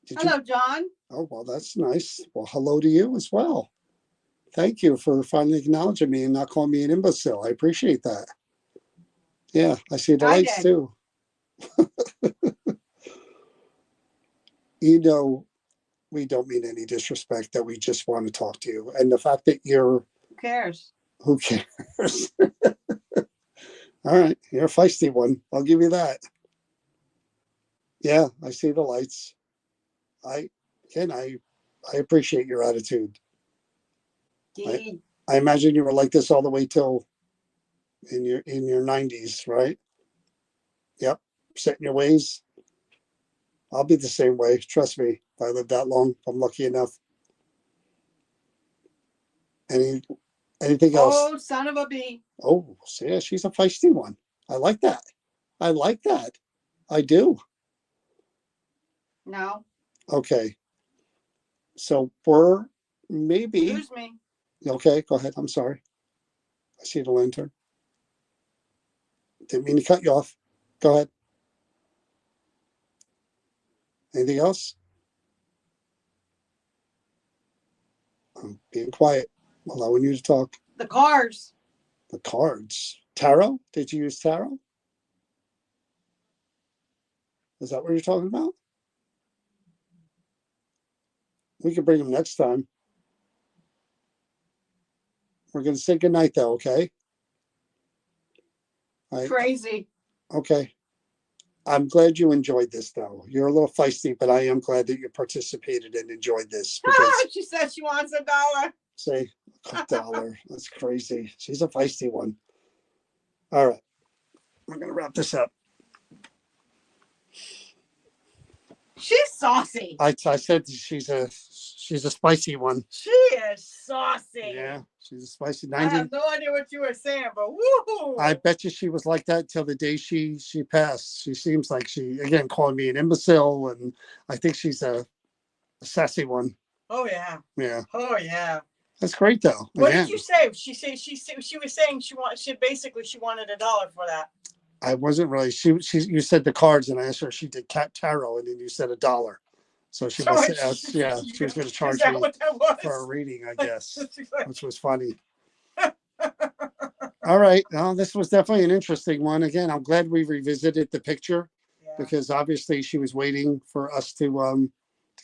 Did you? Hello, John. Oh, well, that's nice. Well, hello to you as well. Thank you for finally acknowledging me and not calling me an imbecile. I appreciate that. Yeah, I see the I lights did. too. You know, we don't mean any disrespect, that we just want to talk to you. And the fact that you're, Who cares? who cares? All right, you're a feisty one. I'll give you that. Yeah, I see the lights. I appreciate your attitude. Dee. I imagine you were like this all the way till in your 90s, right? Yep, set in your ways. I'll be the same way. Trust me. If I live that long, if I'm lucky enough. Anything else? Oh, son of a bee. Oh, see, she's a feisty one. I like that. I like that. I do. No. Okay. So we're maybe Excuse me. okay. Go ahead. I'm sorry. I see the lantern. Didn't mean to cut you off. Go ahead. Anything else? I'm being quiet, allowing you to talk. The cars. The cards. Tarot? Did you use tarot? Is that what you're talking about? We can bring them next time. We're going to say goodnight, though, okay? Crazy. Okay. I'm glad you enjoyed this, though. You're a little feisty, but I am glad that you participated and enjoyed this. Because, She said she wants $1. say, $1. That's crazy. She's a feisty one. All right. We're going to wrap this up. She's saucy. I said she's a spicy one. She is saucy. Yeah, she's a spicy. I 90. have no idea what you were saying, but woohoo! I bet you she was like that till the day she passed. She seems like she, again, calling me an imbecile, and I think she's a sassy one. Oh yeah. Yeah, Oh yeah. that's great though. What Again, did you say? She was saying she wanted $1 for that. I wasn't really. You said the cards, and I asked her if she did cat tarot, and then you said $1. So she was, yeah, she was going to charge me What that was? for a reading, I guess, which was funny. All right. Well, this was definitely an interesting one. Again, I'm glad we revisited the picture because obviously she was waiting for us to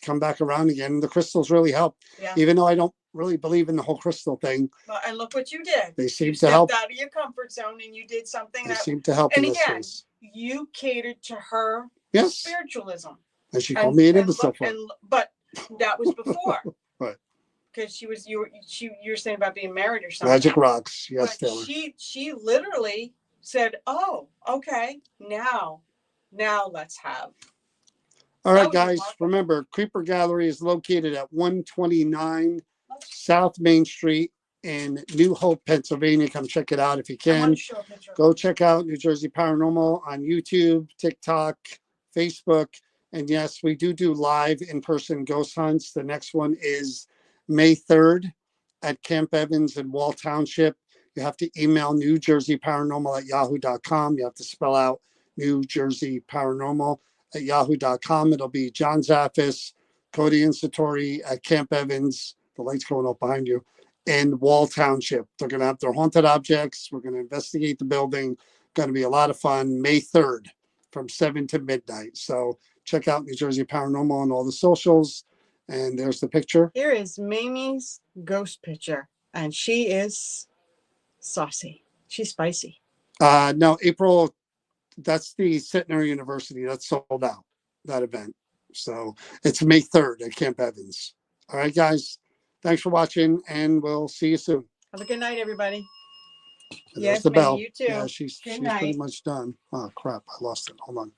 come back around again. The crystals really helped, even though I don't really believe in the whole crystal thing. Well, and look what you did. They seem you to help. Out of your comfort zone, and you did something They seem to help in this case. You catered to her spiritualism. And she called me an imbecile. But that was before. Right. Because you were saying about being married or something. Magic rocks, yes, Taylor. She literally said, "Oh, okay, now let's have." All right, guys. Remember, Creeper Gallery is located at 129 South Main Street in New Hope, Pennsylvania. Come check it out if you can. Go check out New Jersey Paranormal on YouTube, TikTok, Facebook, and yes, we do live in-person ghost hunts. The next one is May 3rd at Camp Evans in Wall Township. You have to email newjerseyparanormal@yahoo.com. You have to spell out New Jersey Paranormal at yahoo.com. It'll be John Zaffis, Cody Insatori at Camp Evans. The light's going up behind you. In Wall Township. They're going to have their haunted objects. We're going to investigate the building. Going to be a lot of fun. May 3rd from 7 to midnight. So check out New Jersey Paranormal on all the socials. And there's the picture. Here is Mamie's ghost picture. And she is saucy. She's spicy. No, April, that's the Centenary University. That's sold out, that event. So it's May 3rd at Camp Evans. All right, guys. Thanks for watching, and we'll see you soon. Have a good night, everybody. And yes, the bell. You too. Yeah, she's pretty much done. Oh, crap. I lost it. Hold on.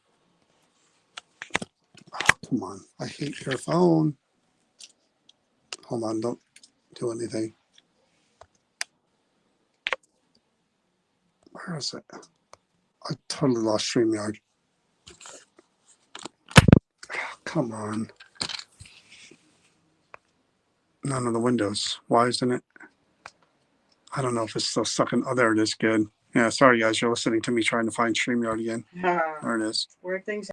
Come on. I hate your phone. Hold on. Don't do anything. Where is it? I totally lost StreamYard. Come on. None of the windows. Why isn't it? I don't know if it's still stuck in. Oh, there it is. Good. Yeah, sorry guys. You're listening to me trying to find StreamYard again. There it is. Weird things